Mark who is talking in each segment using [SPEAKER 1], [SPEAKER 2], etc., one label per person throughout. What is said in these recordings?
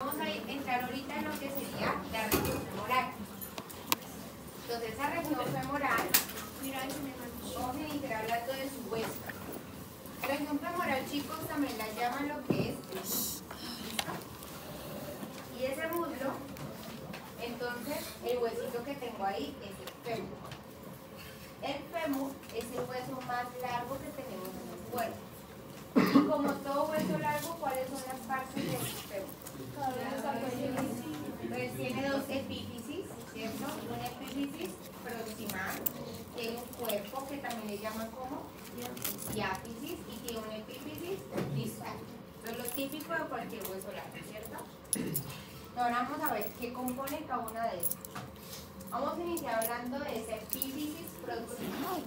[SPEAKER 1] Vamos a entrar ahorita en lo que sería la región femoral. Entonces, esa región femoral, vamos a iniciar hablando de su hueso. La región femoral, chicos, también la llaman lo que es el muslo. Y ese muslo, entonces, el huesito que tengo ahí es el fémur. El fémur es el hueso más largo que tenemos en el cuerpo. Y como todo hueso largo, ¿cuáles son las partes del fémur? Entonces tiene dos epífisis, ¿cierto? Una epífisis proximal, tiene un cuerpo que también le llaman como diáfisis y tiene una epífisis distal. Eso es lo típico de cualquier hueso largo, ¿cierto? Ahora vamos a ver qué compone cada una de ellas. Vamos a iniciar hablando de esa epífisis proximal.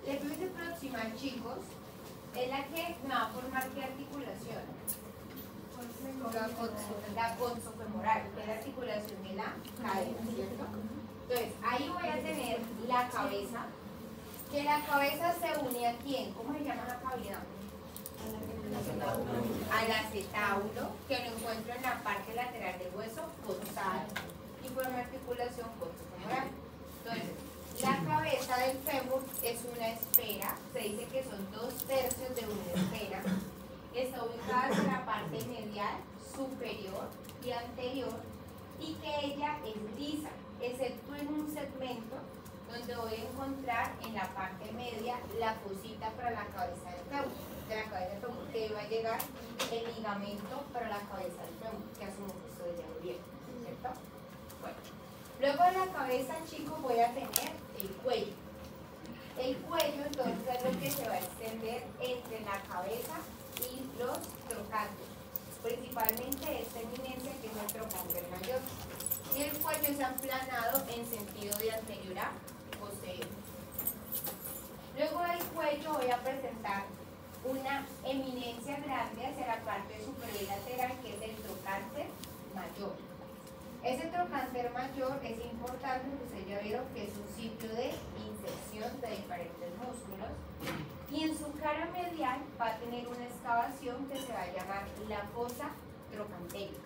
[SPEAKER 1] La epífisis proximal, chicos, es la que me va a formar ¿qué articulación? La consofemoral, que es la articulación de la cadera, ¿cierto? Entonces, ahí voy a tener la cabeza, que la cabeza se une ¿a quién? ¿Cómo se llama la cavidad? Al acetábulo, que lo encuentro en la parte lateral del hueso costal y forma articulación consofemoral. Entonces, la cabeza del fémur es una esfera, se dice que son 2/3 de una esfera. Está ubicada en la parte medial, superior y anterior, y que ella es lisa, excepto en un segmento donde voy a encontrar en la parte media la fosita para la cabeza del fémur, que va a llegar el ligamento para la cabeza del fémur, que asumo que ustedes ya lo vieron, ¿cierto? Bueno, luego de la cabeza, chicos, voy a tener el cuello. El cuello, entonces, es lo que se va a extender entre la cabeza y los trocantes, principalmente esta eminencia que es el trocánter mayor, y el cuello es aplanado en sentido de anterior a posterior. Luego del cuello voy a presentar una eminencia grande hacia la parte superior y lateral, que es el trocánter mayor. Ese trocánter mayor es importante porque ustedes ya vieron que es un sitio de inserción de diferentes músculos, y en su cara medial va a tener una excavación que se va a llamar la fosa trocantérica.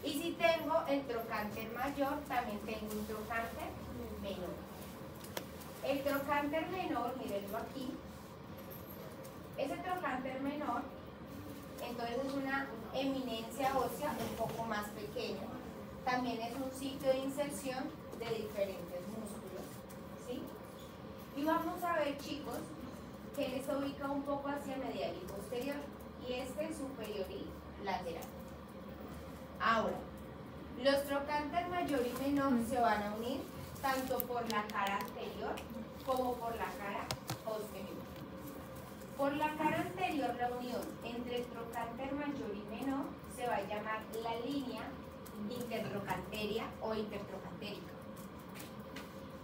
[SPEAKER 1] Y si tengo el trocánter mayor, también tengo un trocánter menor. El trocánter menor, mírenlo aquí, ese trocánter menor, entonces es una eminencia ósea un poco más pequeña. También es un sitio de inserción de diferentes músculos, ¿sí? Y vamos a ver, chicos, que él se ubica un poco hacia medial y posterior, y este superior y lateral. Ahora, los trocánter mayor y menor se van a unir tanto por la cara anterior como por la cara posterior. Por la cara anterior, la unión entre el trocánter mayor y menor se va a llamar la línea intertrocanteria o intertrocantérica.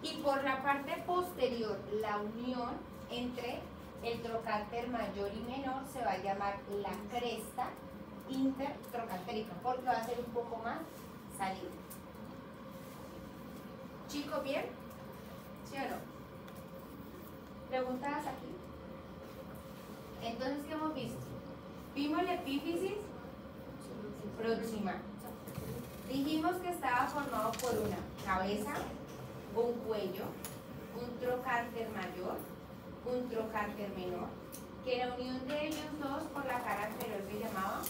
[SPEAKER 1] Y por la parte posterior, la unión entre el trocánter mayor y menor se va a llamar la cresta intertrocantérica, porque va a ser un poco más salido. ¿Chicos, bien? ¿Sí o no? ¿Preguntas aquí? Entonces, ¿qué hemos visto? Vimos la epífisis proximal. Dijimos que estaba formado por una cabeza, un cuello, un trocánter mayor, un trocánter menor, que la unión de ellos dos por la cara anterior se llamaba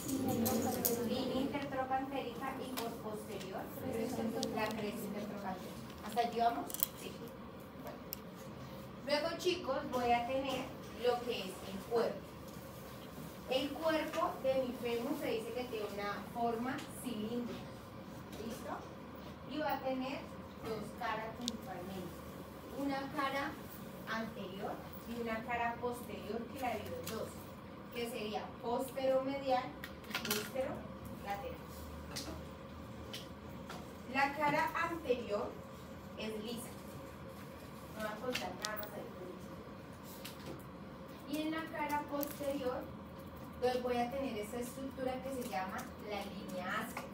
[SPEAKER 1] línea intertrocantérica y por posterior la cresta intertrocantérica. ¿Hasta allí vamos? Sí. Bueno. Luego, chicos, voy a tener lo que es el cuerpo. El cuerpo de mi fémur se dice que tiene una forma cilíndrica. ¿Listo? Y va a tener dos caras principalmente. Una cara anterior y una cara posterior que la divido en dos, que sería posteromedial y posterolateral. La cara anterior es lisa. No voy a contar nada más ahí. Y en la cara posterior, entonces voy a tener esta estructura que se llama la línea áspera.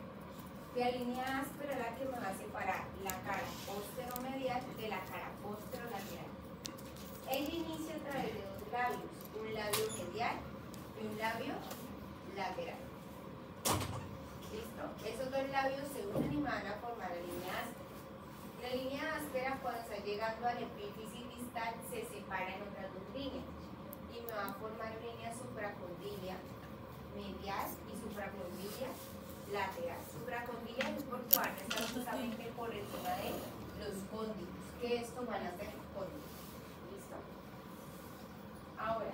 [SPEAKER 1] La línea áspera es la que me va a separar la cara posteromedial de la cara posterolateral. Él inicia a través de dos labios, un labio medial y un labio lateral. ¿no? Esos dos labios se unen y me van a formar la línea áspera. La línea áspera, cuando está llegando al epífisis distal, se separa en otras dos líneas y me va a formar línea supracondilia medial y supracondilia lateral. Supracondilia es porque van a estar justamente por encima de los cóndilos, que estos van a ser cóndilos. ¿Listo? Ahora,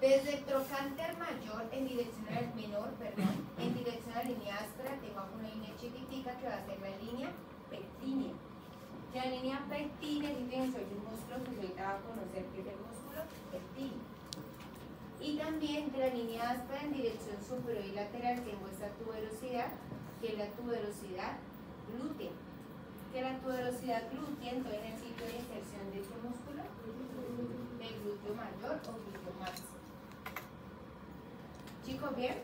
[SPEAKER 1] desde el trocánter mayor en dirección al menor, perdón, en dirección a la línea áspera, tengo una línea chiquitica que va a ser la línea pectínea. La línea pectínea, si tienen un músculo que ahorita va a conocer que es el músculo pectíneo. Y también de la línea áspera en dirección superior y lateral tengo esta tuberosidad, que es la tuberosidad glútea. Que la tuberosidad glútea, entonces en el sitio de inserción de este músculo, el glúteo mayor o glúteo máximo. Chicos, ¿bien?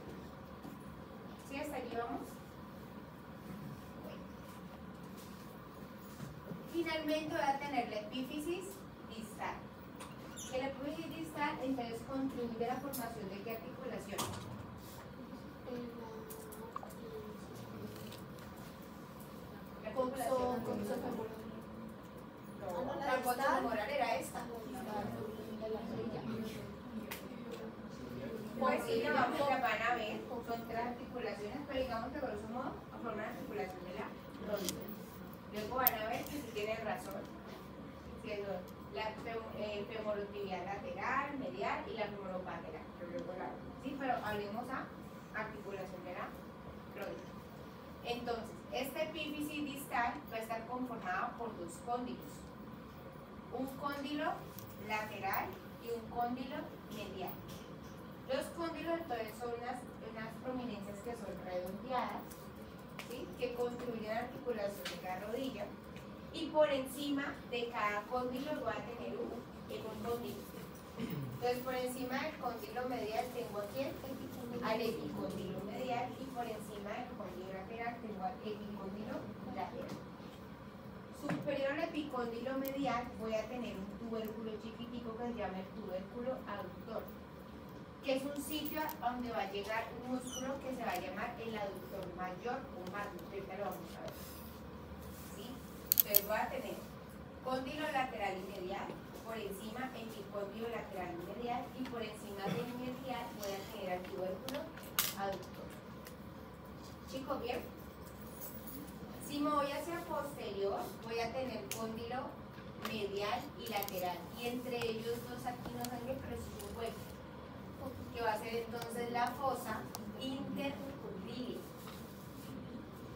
[SPEAKER 1] ¿Sí? ¿Hasta aquí vamos? Bueno. Finalmente voy a tener la epífisis distal. El epífisis distal entonces contribuye a la formación de qué articulación. La articulación la foto femoral era esta. Pues sí, la van a ver, son tres articulaciones, pero digamos que grosso modo forman la articulación de la rodilla. Luego van a ver que si tienen razón, que son la femorotibial lateral, medial y la femoropatelar. Sí, pero hablemos a articulación de la rodilla. Entonces, este epífisis distal va a estar conformado por dos cóndilos. Un cóndilo lateral y un cóndilo medial. Los cóndilos entonces son unas prominencias que son redondeadas, ¿sí? Que contribuyen a la articulación de la rodilla, y por encima de cada cóndilo voy a tener un epicóndilo. Entonces por encima del cóndilo medial tengo aquí al epicóndilo medial y por encima del cóndilo lateral tengo al epicóndilo lateral. Superior al epicóndilo medial voy a tener un tubérculo chiquitico que se llama el tubérculo aductor, que es un sitio donde va a llegar un músculo que se va a llamar el aductor mayor o magnus. Ahorita lo vamos a ver. ¿Sí? Entonces voy a tener cóndilo lateral y medial, por encima epicóndilo lateral y medial, y por encima del medial voy a tener el tubérculo aductor. Chicos, ¿bien? Si me voy hacia posterior, voy a tener cóndilo medial y lateral, y entre ellos dos aquí no sangre, pero es un hueco, que va a ser entonces la fosa intercondilia.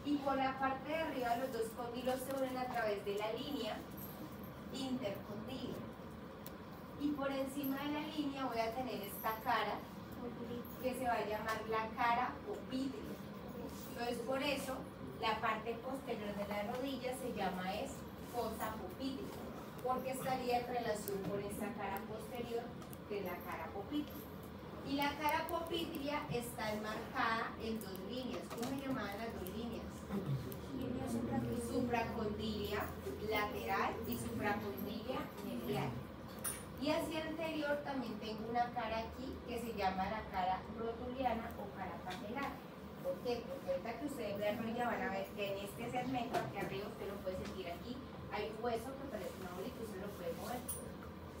[SPEAKER 1] Y por la parte de arriba los dos cóndilos se unen a través de la línea intercondilia. Y por encima de la línea voy a tener esta cara que se va a llamar la cara popítria. Entonces por eso la parte posterior de la rodilla se llama fosa popítria, porque estaría en relación con esta cara posterior que es la cara popítria. Y la cara popítria está enmarcada en dos líneas. ¿Cómo se llamaban las dos líneas? Supracondilia lateral y supracondilia medial. Y hacia el anterior también tengo una cara aquí que se llama la cara rotuliana o cara patelar. ¿Por qué? Porque ahorita que ustedes vean rodilla van a ver que en este segmento, aquí arriba usted lo puede sentir aquí, hay un hueso que parece una bolita, usted lo puede mover.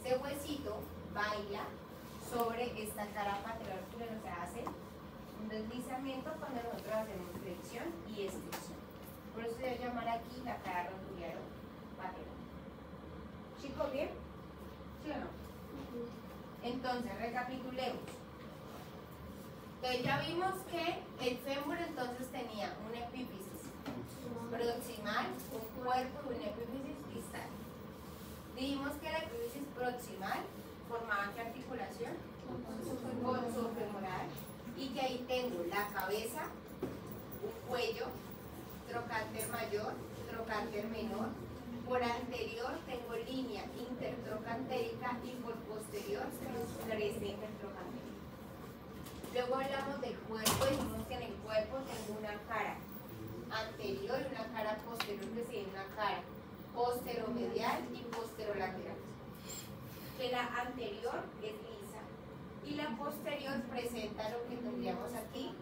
[SPEAKER 1] Ese huesito baila sobre esta cara patelar que nos hace un deslizamiento cuando nosotros hacemos flexión y extensión. Por eso se va a llamar aquí la cara rotuliana patelar. ¿Chicos, bien? ¿Sí o no? Entonces, recapitulemos. Entonces ya vimos que el fémur entonces tenía un epífisis proximal, un cuerpo y un epífisis distal. Dijimos que la epífisis proximal formaba ¿qué articulación? Consofemoral, y que ahí tengo la cabeza, un cuello, trocánter mayor, trocánter menor. Por anterior tengo línea intertrocantérica y por posterior cresta intertrocantérica. Luego hablamos del cuerpo, dijimos que en el cuerpo tengo una cara anterior y una cara posterior, que sería una cara posteromedial y posterolateral. Que la anterior es lisa y la posterior presenta lo que tendríamos aquí,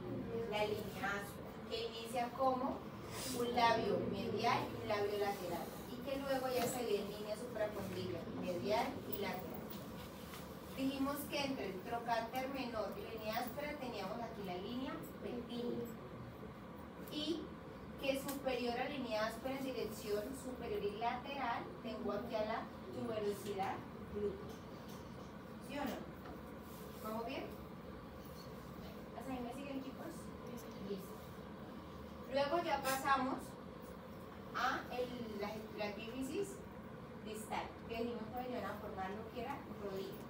[SPEAKER 1] la línea áspera. inicia como un labio medial y un labio lateral, y que luego ya se ve en línea supracondiliar, medial y lateral. Dijimos que entre el trocánter menor y la línea áspera teníamos aquí la línea pectínea, y que superior a la línea áspera en dirección superior y lateral tengo aquí a la tuberosidad glútea. ¿Sí o no? ¿Vamos bien? ¿Hasta ahí me siguen, chicos? Listo. Luego ya pasamos a la epífisis distal, que dijimos que iban a formar lo que era rodilla.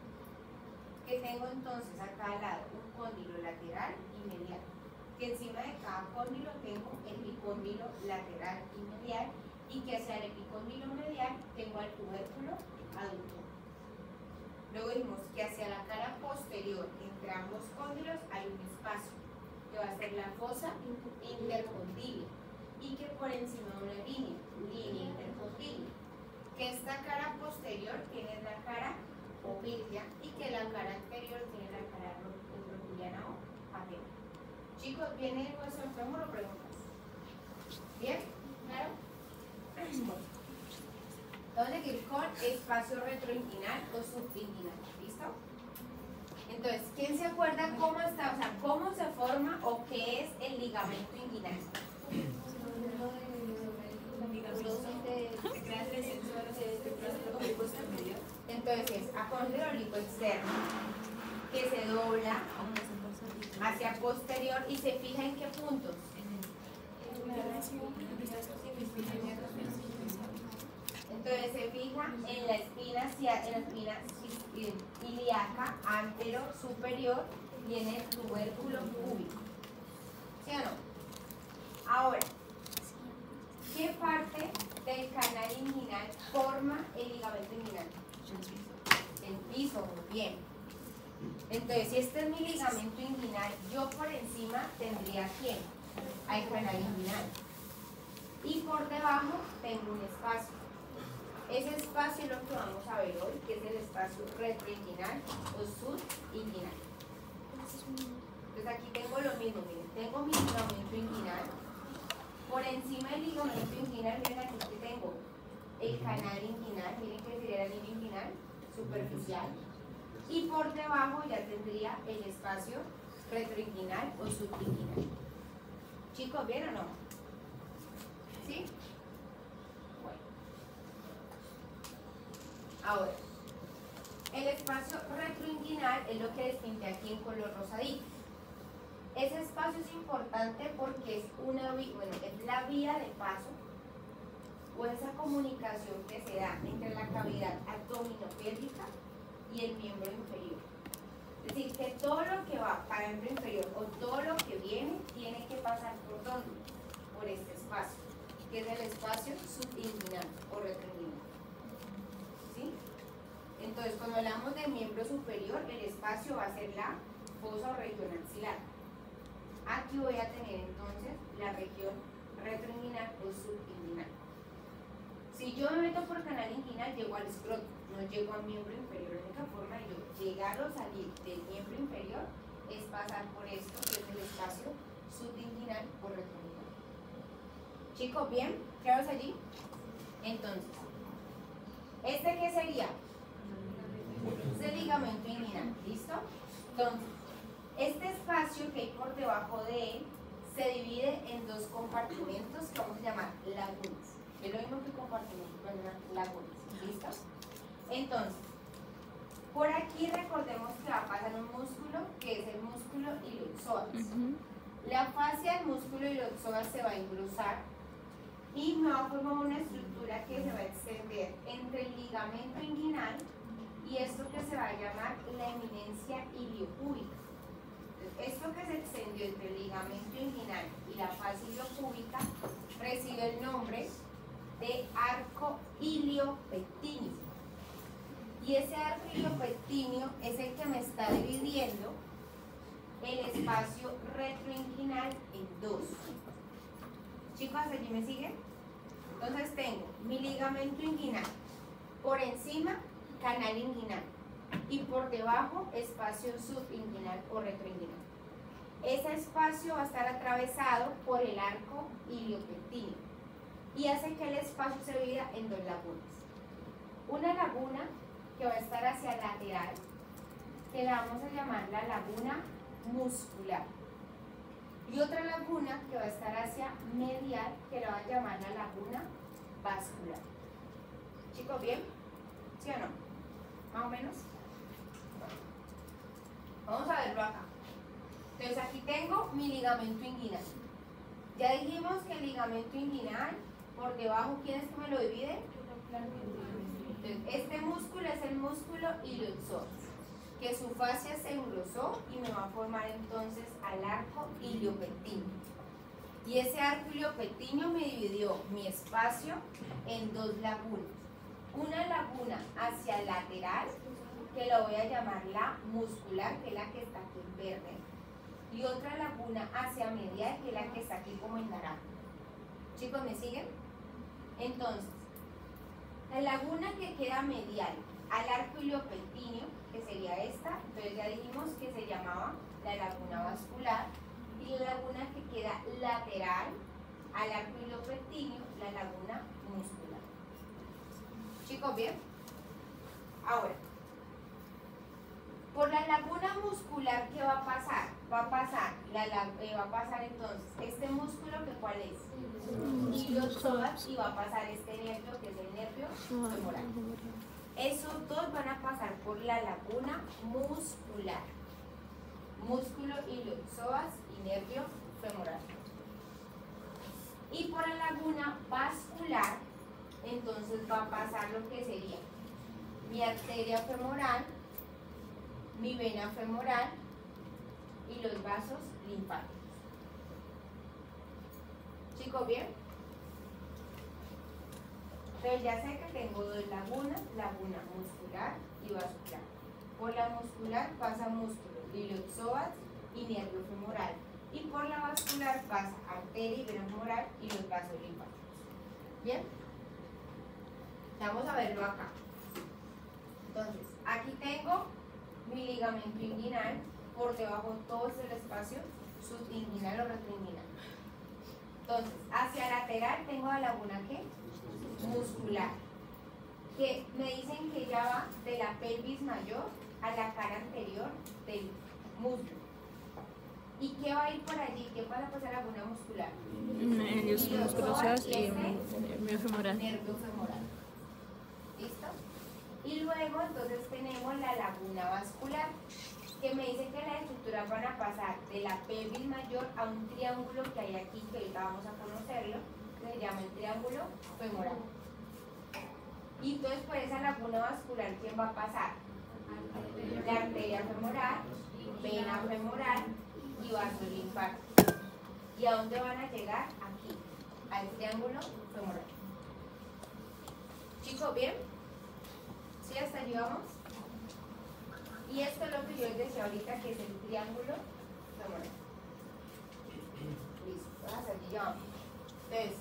[SPEAKER 1] Que tengo entonces acá al lado un cóndilo lateral y medial. Que encima de cada cóndilo tengo el epicóndilo lateral y medial, y que hacia el epicóndilo medial tengo el tubérculo aductor. Luego dijimos que hacia la cara posterior entre ambos cóndilos hay un espacio que va a ser la fosa intercondilia, y que por encima de una línea intercondilia, que esta cara posterior tiene la cara obliqua y que la cara anterior tiene la cara rotuliana o paterna. Chicos, ¿viene el hueso del fémur o preguntas? ¿Bien? ¿Claro? Vamos a seguir con espacio retroinguinal o subinguinal. ¿Listo? Entonces, ¿quién se acuerda cómo está, o sea, cómo se forma o qué es el ligamento inguinal? Entonces es acondroico externo que se dobla hacia posterior y se fija en qué puntos. Entonces se fija en la espina ilíaca antero superior y en el tubérculo púbico. ¿Sí o no? Ahora, ¿qué parte del canal inguinal forma el ligamento inguinal? El piso, muy bien. Entonces, si este es mi ligamento inguinal, yo por encima tendría ¿quién? Al canal inguinal. Y por debajo tengo un espacio. Ese espacio es lo que vamos a ver hoy, que es el espacio retroinguinal o subinguinal. Entonces aquí tengo lo mismo, miren, tengo mi ligamento inguinal. Por encima del ligamento inguinal, miren aquí que tengo el canal inguinal, miren que sería la línea inguinal superficial. Y por debajo ya tendría el espacio retroinguinal o subinguinal. Chicos, ¿bien o no? ¿Sí? Bueno. Ahora, el espacio retroinguinal es lo que les pinté aquí en color rosadito. Ese espacio es importante porque es es la vía de paso o esa comunicación que se da entre la cavidad abdominopélvica y el miembro inferior. Es decir, que todo lo que va para el miembro inferior o todo lo que viene tiene que pasar por ¿dónde? Por este espacio, que es el espacio subinguinal o retroinguinal. ¿Sí? Entonces, cuando hablamos del miembro superior, el espacio va a ser la fosa o región axilar. Aquí voy a tener entonces la región retroinguinal o subinguinal. Si yo me meto por canal inguinal, llego al escroto, no llego al miembro inferior. La única forma de yo llegar o salir del miembro inferior es pasar por esto, que es el espacio subinguinal o retroinguinal. Chicos, ¿bien? ¿Claros allí? Entonces, ¿este qué sería? Es el ligamento inguinal, ¿listo? Entonces, este espacio que hay por debajo de él se divide en dos compartimentos que vamos a llamar lagunas. Es lo mismo que compartimento, pero lagunas. ¿Listo? Entonces, por aquí recordemos que va a pasar un músculo que es el músculo iliopsoas. La fascia del músculo iliopsoas se va a engrosar y me va a formar una estructura que se va a extender entre el ligamento inguinal y esto que se va a llamar la eminencia iliopúbica. Esto que se extendió entre el ligamento inguinal y la fascia iliopúbica recibe el nombre de arco iliopectíneo. Y ese arco iliopectíneo es el que me está dividiendo el espacio retroinguinal en dos. Chicos, ¿allí me siguen? Entonces tengo mi ligamento inguinal, por encima canal inguinal y por debajo espacio subinguinal o retroinguinal. Ese espacio va a estar atravesado por el arco iliopectíneo y hace que el espacio se divida en dos lagunas. Una laguna que va a estar hacia el lateral, que la vamos a llamar la laguna muscular. Y otra laguna que va a estar hacia medial, que la va a llamar la laguna vascular. Chicos, ¿bien? ¿Sí o no? ¿Más o menos? Vamos a verlo acá. Entonces aquí tengo mi ligamento inguinal. Ya dijimos que el ligamento inguinal, por debajo, ¿quién es que me lo divide? Entonces, este músculo es el músculo ilioxoas, que su fascia se engrosó y me va a formar entonces al arco iliopectíneo. Y ese arco iliopectíneo me dividió mi espacio en dos lagunas. Una laguna hacia el lateral, que la voy a llamar la muscular, que es la que está aquí en verde. Y otra laguna hacia medial, que es la que está aquí como en naranja. Chicos, ¿me siguen? Entonces, la laguna que queda medial al arco iliopectíneo, que sería esta, entonces ya dijimos que se llamaba la laguna vascular, y la laguna que queda lateral al arco iliopectíneo, la laguna muscular. Chicos, ¿bien? Ahora, por la laguna muscular, ¿qué va a pasar? Va a pasar entonces este músculo, que ¿cuál es? Ilioxoas, y va a pasar este nervio, que es el nervio femoral. Esos dos van a pasar por la laguna muscular. Músculo ilioxoas y nervio femoral. Y por la laguna vascular, entonces va a pasar lo que sería mi arteria femoral, mi vena femoral y los vasos linfáticos. Chicos, ¿bien? Entonces ya sé que tengo dos lagunas, laguna muscular y vascular. Por la muscular pasa músculo, ilioxoas y nervio femoral. Y por la vascular pasa arteria y vena femoral y los vasos linfáticos. ¿Bien? Vamos a verlo acá. Entonces, aquí tengo mi ligamento inguinal, por debajo todo es el espacio subinguinal o retroinguinal. Entonces, hacia lateral tengo la laguna ¿qué? Muscular, que me dicen que ya va de la pelvis mayor a la cara anterior del músculo. ¿Y qué va a ir por allí? ¿Qué va a pasar la laguna muscular?
[SPEAKER 2] Nervios musculosos y nervio femoral.
[SPEAKER 1] Nervio femoral. ¿Listo? Y luego entonces tenemos la laguna vascular, que me dice que las estructuras van a pasar de la pelvis mayor a un triángulo que hay aquí, que ahorita vamos a conocerlo, que se llama el triángulo femoral. Y entonces por esa laguna vascular, ¿quién va a pasar? La arteria femoral, vena femoral y vaso linfático. ¿Y a dónde van a llegar? Aquí, al triángulo femoral. Chicos, ¿bien? ¿Sí? ¿Hasta allí vamos? Y esto es lo que yo les decía ahorita, que es el triángulo femoral. Listo, hasta allí llevamos. Entonces,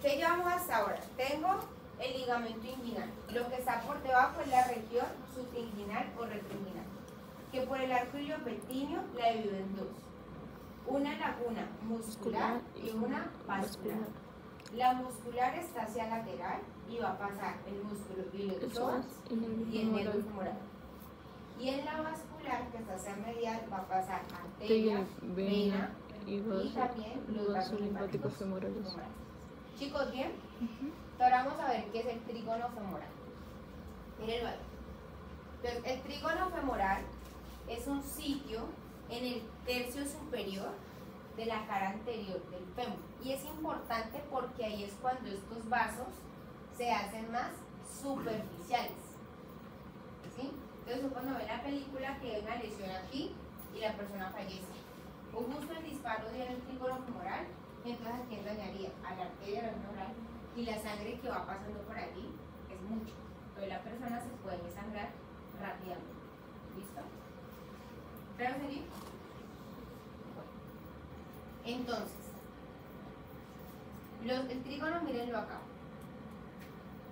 [SPEAKER 1] ¿qué llevamos hasta ahora? Tengo el ligamento inguinal. Lo que está por debajo es la región subinguinal o retroinguinal, que por el arco iliopectíneo la divido en dos. Una laguna muscular y una vascular. La muscular está hacia lateral y va a pasar el músculo ilioxoas y el nervio femoral. Y en la vascular, que está hacia medial, va a pasar arteria, vena y también los vasos linfáticos femorales. Chicos, ¿bien? Ahora vamos a ver qué es el trígono femoral. Mírenlo ahí. Entonces, el trígono femoral es un sitio en el tercio superior de la cara anterior del fémur. Y es importante porque ahí es cuando estos vasos se hacen más superficiales. ¿Sí? Entonces, cuando ven la película que hay una lesión aquí y la persona fallece, o justo el disparo dio en el trígono femoral, entonces ¿a quién dañaría? A la arteria femoral, y la sangre que va pasando por allí es mucho. Entonces la persona se puede desangrar rápidamente. ¿Listo? ¿Pero seguir? Bueno. Entonces, el trígono, mírenlo acá.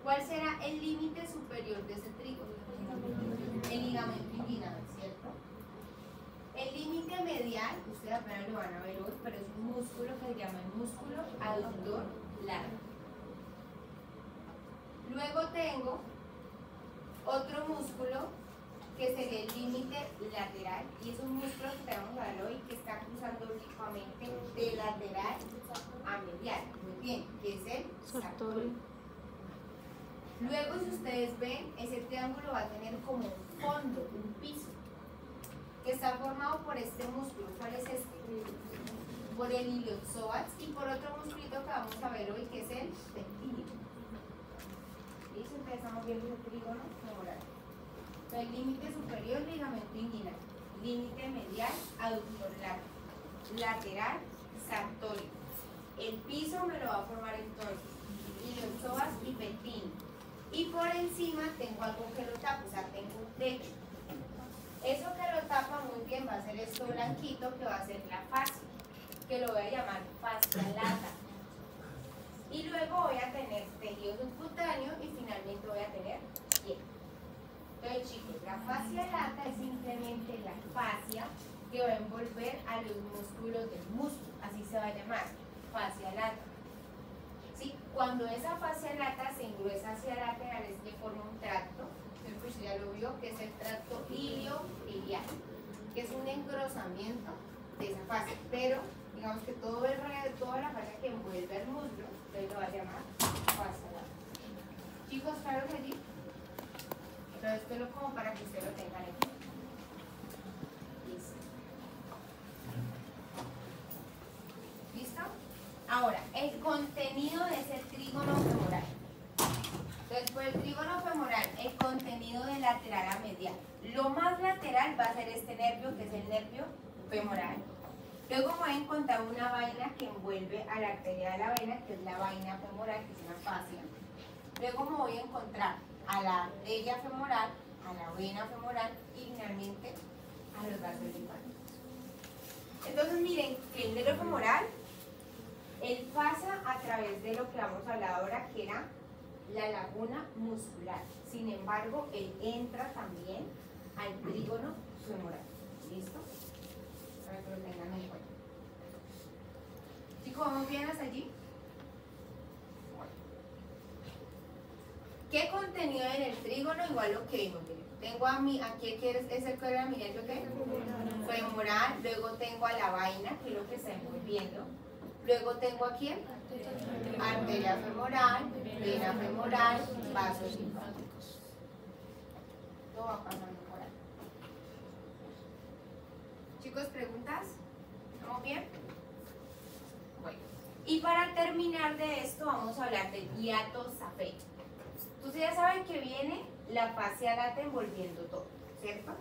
[SPEAKER 1] ¿Cuál será el límite superior de ese trígono? El ligamento inguinal, ¿cierto? El límite medial, ustedes apenas lo van a ver hoy, pero es un músculo que se llama el músculo aductor largo. Luego tengo otro músculo que sería el límite lateral, y es un músculo que tenemos a ver hoy que está cruzando oblicuamente de lateral a medial. Muy bien, que es el sartórico. Luego, si ustedes ven, ese triángulo va a tener como un fondo, un piso, que está formado por este músculo. ¿Cuál es este? Por el iliopsoas y por otro musculito que vamos a ver hoy, que es el pectínico. ¿Listo? Entonces estamos viendo el trígono femoral. El límite superior, ligamento inguinal. Límite medial, aductor largo. Lateral, sartórico. El piso me lo va a formar entonces iliopsoas y pectínico. Y por encima tengo algo que lo tapa, o sea, tengo un techo. Eso que lo tapa muy bien va a ser esto blanquito, que va a ser la fascia, que lo voy a llamar fascia lata. Y luego voy a tener tejido subcutáneo y finalmente voy a tener piel. Entonces, chicos, la fascia lata es simplemente la fascia que va a envolver a los músculos del músculo, así se va a llamar, fascia lata. ¿Sí? Cuando esa fascia lata se engruesa hacia laterales, que forma un tracto, pues ya lo vio, que es el tracto ilioiliac, que es un engrosamiento de esa fascia, pero digamos que todo el alrededor, toda la fascia que envuelve el muslo, entonces lo va a llamar fascia lata. Chicos, ¿claro que allí? Entonces esto es como para que ustedes lo tengan aquí. Listo. ¿Listo? Ahora, el contenido de ese trígono femoral. Entonces, por el trígono femoral, el contenido de lateral a medial. Lo más lateral va a ser este nervio, que es el nervio femoral. Luego voy a encontrar una vaina que envuelve a la arteria de la vena, que es la vaina femoral, que es una fascia. Luego me voy a encontrar a la arteria femoral, a la vena femoral y finalmente a los vasos linfáticos. Entonces, miren que el nervio femoral, él pasa a través de lo que vamos a hablar ahora, que era la laguna muscular. Sin embargo, él entra también al trígono femoral. ¿Listo? Para que lo tengan en cuenta. Chicos, ¿vamos bien hasta allí? Bueno. ¿Qué contenido en el trígono? Igual lo que vimos. Tengo a mí, aquí es el que era mi nervio, ¿qué? Femoral. Luego tengo a la vaina, que es lo que está envolviendo. Luego tengo aquí arteria femoral, vena femoral, vasos linfáticos. Todo va pasando por ahí. Chicos, ¿preguntas? ¿Estamos bien? Bueno. Y para terminar de esto vamos a hablar del hiato safeno. Ustedes ya saben que viene la fascia lata envolviendo todo, ¿cierto?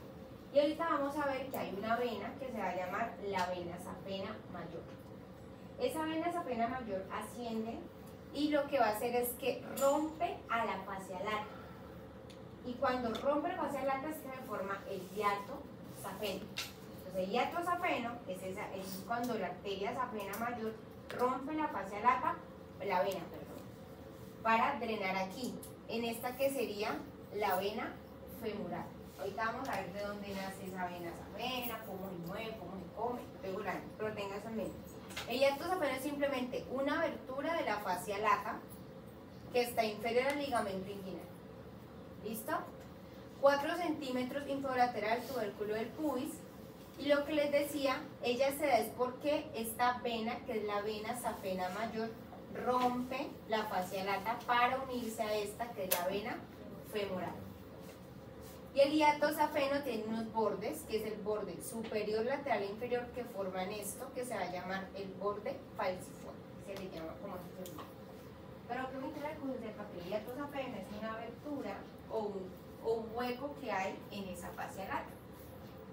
[SPEAKER 1] Y ahorita vamos a ver que hay una vena que se va a llamar la vena safena mayor. Esa vena safena mayor asciende y lo que va a hacer es que rompe a la fascia lata. Y cuando rompe la fascia lata es que me forma el hiato safeno. Entonces el hiato safeno es cuando la arteria safena mayor rompe la fascia lata, la vena, perdón, para drenar aquí, en esta que sería la vena femoral. Ahorita vamos a ver de dónde nace esa vena safena, cómo se mueve, cómo se come, pero tenga eso en mente. El hiato safeno es simplemente una abertura de la fascia lata que está inferior al ligamento inguinal. ¿Listo? 4 centímetros infralateral tubérculo del pubis. Y lo que les decía, ella se da es porque esta vena, que es la vena safena mayor, rompe la fascia lata para unirse a esta, que es la vena femoral. Y el hiato safeno tiene unos bordes, que es el borde superior, lateral e inferior, que forman esto, que se va a llamar el borde falciforme. Se le llama como se llama. Pero lo que me interesa es que el hiato safeno es una abertura o un hueco que hay en esa fascia lata.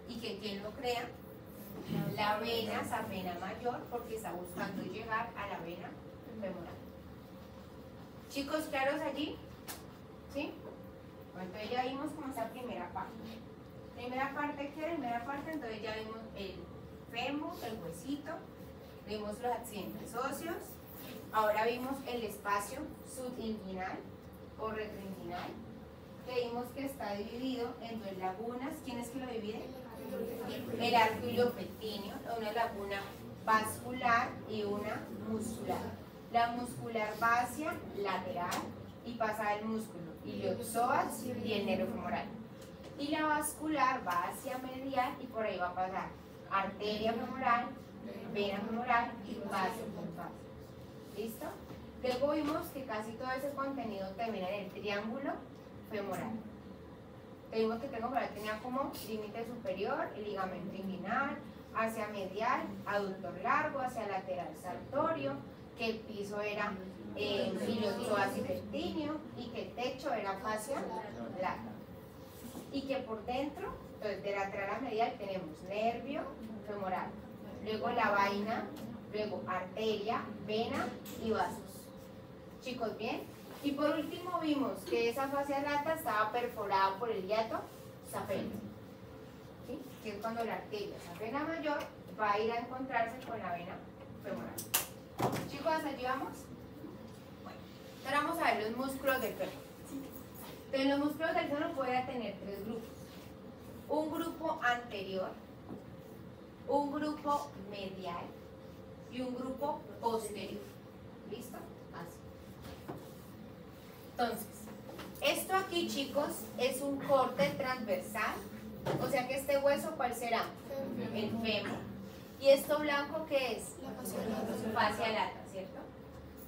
[SPEAKER 1] Y que quien lo crea, la vena safena mayor, porque está buscando llegar a la vena femoral. Chicos, ¿claros allí? ¿Sí? Bueno, entonces ya vimos como esa primera parte. Primera parte, ¿qué? Primera parte, entonces ya vimos el fémur, el huesito, vimos los accidentes óseos, ahora vimos el espacio subinguinal o retroinguinal, que vimos que está dividido en 2 lagunas. ¿Quién es que lo divide? El arco iliopectíneo, una laguna vascular y una muscular. La muscular va hacia lateral y pasa el músculo iliopsoas y el nervio femoral. Y la vascular va hacia medial y por ahí va a pasar arteria femoral, vena femoral y vaso femoral. ¿Listo? Luego vimos que casi todo ese contenido termina en el triángulo femoral. Vimos que el triángulo femoral tenía como límite superior el ligamento inguinal, hacia medial, aductor largo, hacia lateral sartorio, que el piso era iliopsoas y pectíneo y que el techo era fascia lata. Y que por dentro, entonces de lateral a medial tenemos nervio femoral, luego la vaina, luego arteria, vena y vasos. Chicos, ¿bien? Y por último vimos que esa fascia lata estaba perforada por el hiato safeno, ¿sí? Que es cuando la arteria safena mayor va a ir a encontrarse con la vena femoral. Chicos, ¿hasta allí vamos? Bueno, ahora vamos a ver los músculos del fémur. Entonces, los músculos del fémur pueden tener tres grupos. Un grupo anterior, un grupo medial y un grupo posterior. ¿Listo? Así. Entonces, esto aquí, chicos, es un corte transversal. O sea que este hueso, ¿cuál será? El fémur. ¿Y esto blanco qué es? Fascia lata, ¿cierto?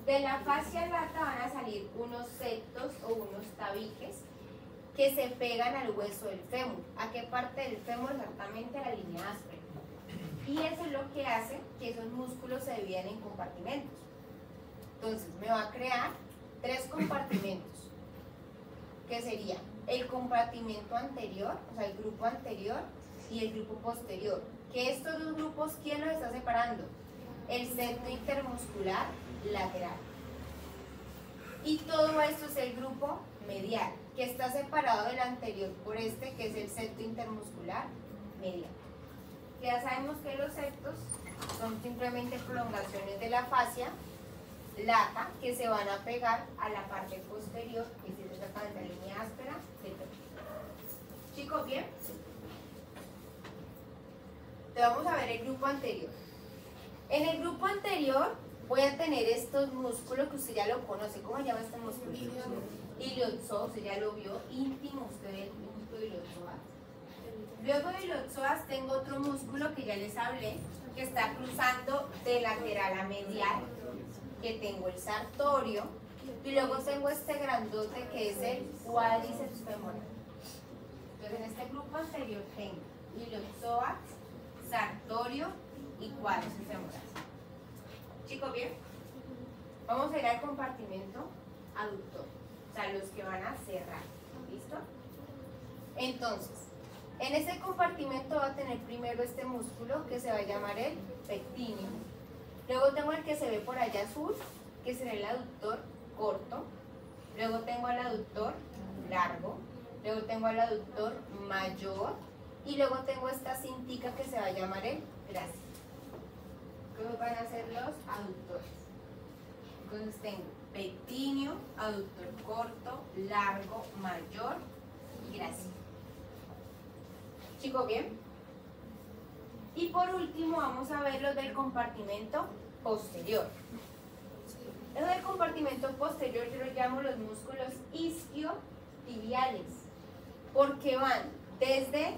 [SPEAKER 1] De la fascia lata van a salir unos septos o unos tabiques que se pegan al hueso del fémur. ¿A qué parte del fémur? Exactamente a la línea áspera. Y eso es lo que hace que esos músculos se dividan en compartimentos. Entonces me va a crear tres compartimentos, que sería el compartimento anterior, o sea el grupo anterior y el grupo posterior. Que estos dos grupos, ¿quién los está separando? El septo intermuscular lateral. Y todo esto es el grupo medial, que está separado del anterior por este, que es el septo intermuscular medial. Ya sabemos que los septos son simplemente prolongaciones de la fascia lata que se van a pegar a la parte posterior, que es exactamente la línea áspera del fémur. Chicos, ¿bien? Entonces vamos a ver el grupo anterior. En el grupo anterior voy a tener estos músculos que usted ya lo conoce. ¿Cómo se llama este músculo? Iliopsoas, usted ya lo vio, íntimo, usted ve el músculo iliopsoas. Luego de iliopsoas tengo otro músculo que ya les hablé, que está cruzando de lateral a medial, que tengo el sartorio, y luego tengo este grandote que es el cuádriceps femoral. Entonces en este grupo anterior tengo iliopsoas, sartorio y cuádriceps femoral. Chicos, ¿bien? Vamos a ir al compartimento aductor, o sea, los que van a cerrar. ¿Listo? Entonces, en ese compartimento va a tener primero este músculo que se va a llamar el pectíneo. Luego tengo el que se ve por allá azul, que será el aductor corto. Luego tengo el aductor largo. Luego tengo el aductor mayor. Y luego tengo esta cintica que se va a llamar el grácil. ¿Cómo van a ser los aductores? Entonces tengo pectíneo, aductor corto, largo, mayor y grácil. Chicos, ¿bien? Y por último vamos a ver los del compartimento posterior. Los del compartimento posterior yo los llamo los músculos isquiotibiales, porque van desde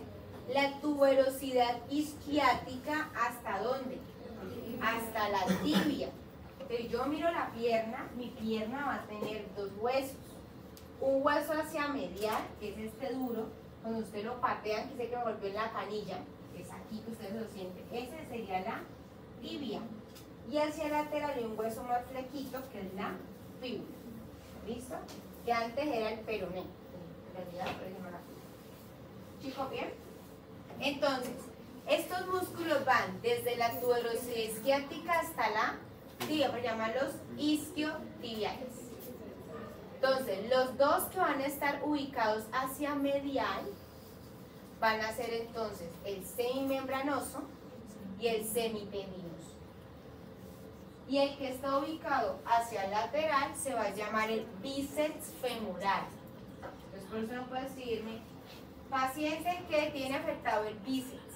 [SPEAKER 1] la tuberosidad isquiática hasta ¿dónde? Hasta la tibia. Entonces yo miro la pierna, mi pierna va a tener dos huesos. Un hueso hacia medial, que es este duro, cuando usted lo patea, aquí se que volvió en la canilla, que es aquí que ustedes lo sienten, ese sería la tibia. Y hacia lateral hay un hueso más flequito, que es la fíbula. ¿Listo? Que antes era el peroné. En realidad, por ejemplo, la fíbula. ¿Chicos, bien? Entonces, estos músculos van desde la tuberosidad isquiática hasta la tibia, por llamarlos isquiotibiales. Entonces, los dos que van a estar ubicados hacia medial van a ser entonces el semimembranoso y el semitendinoso. Y el que está ubicado hacia lateral se va a llamar el bíceps femoral. Entonces, por eso no puede escribirme Paciente que tiene afectado el bíceps.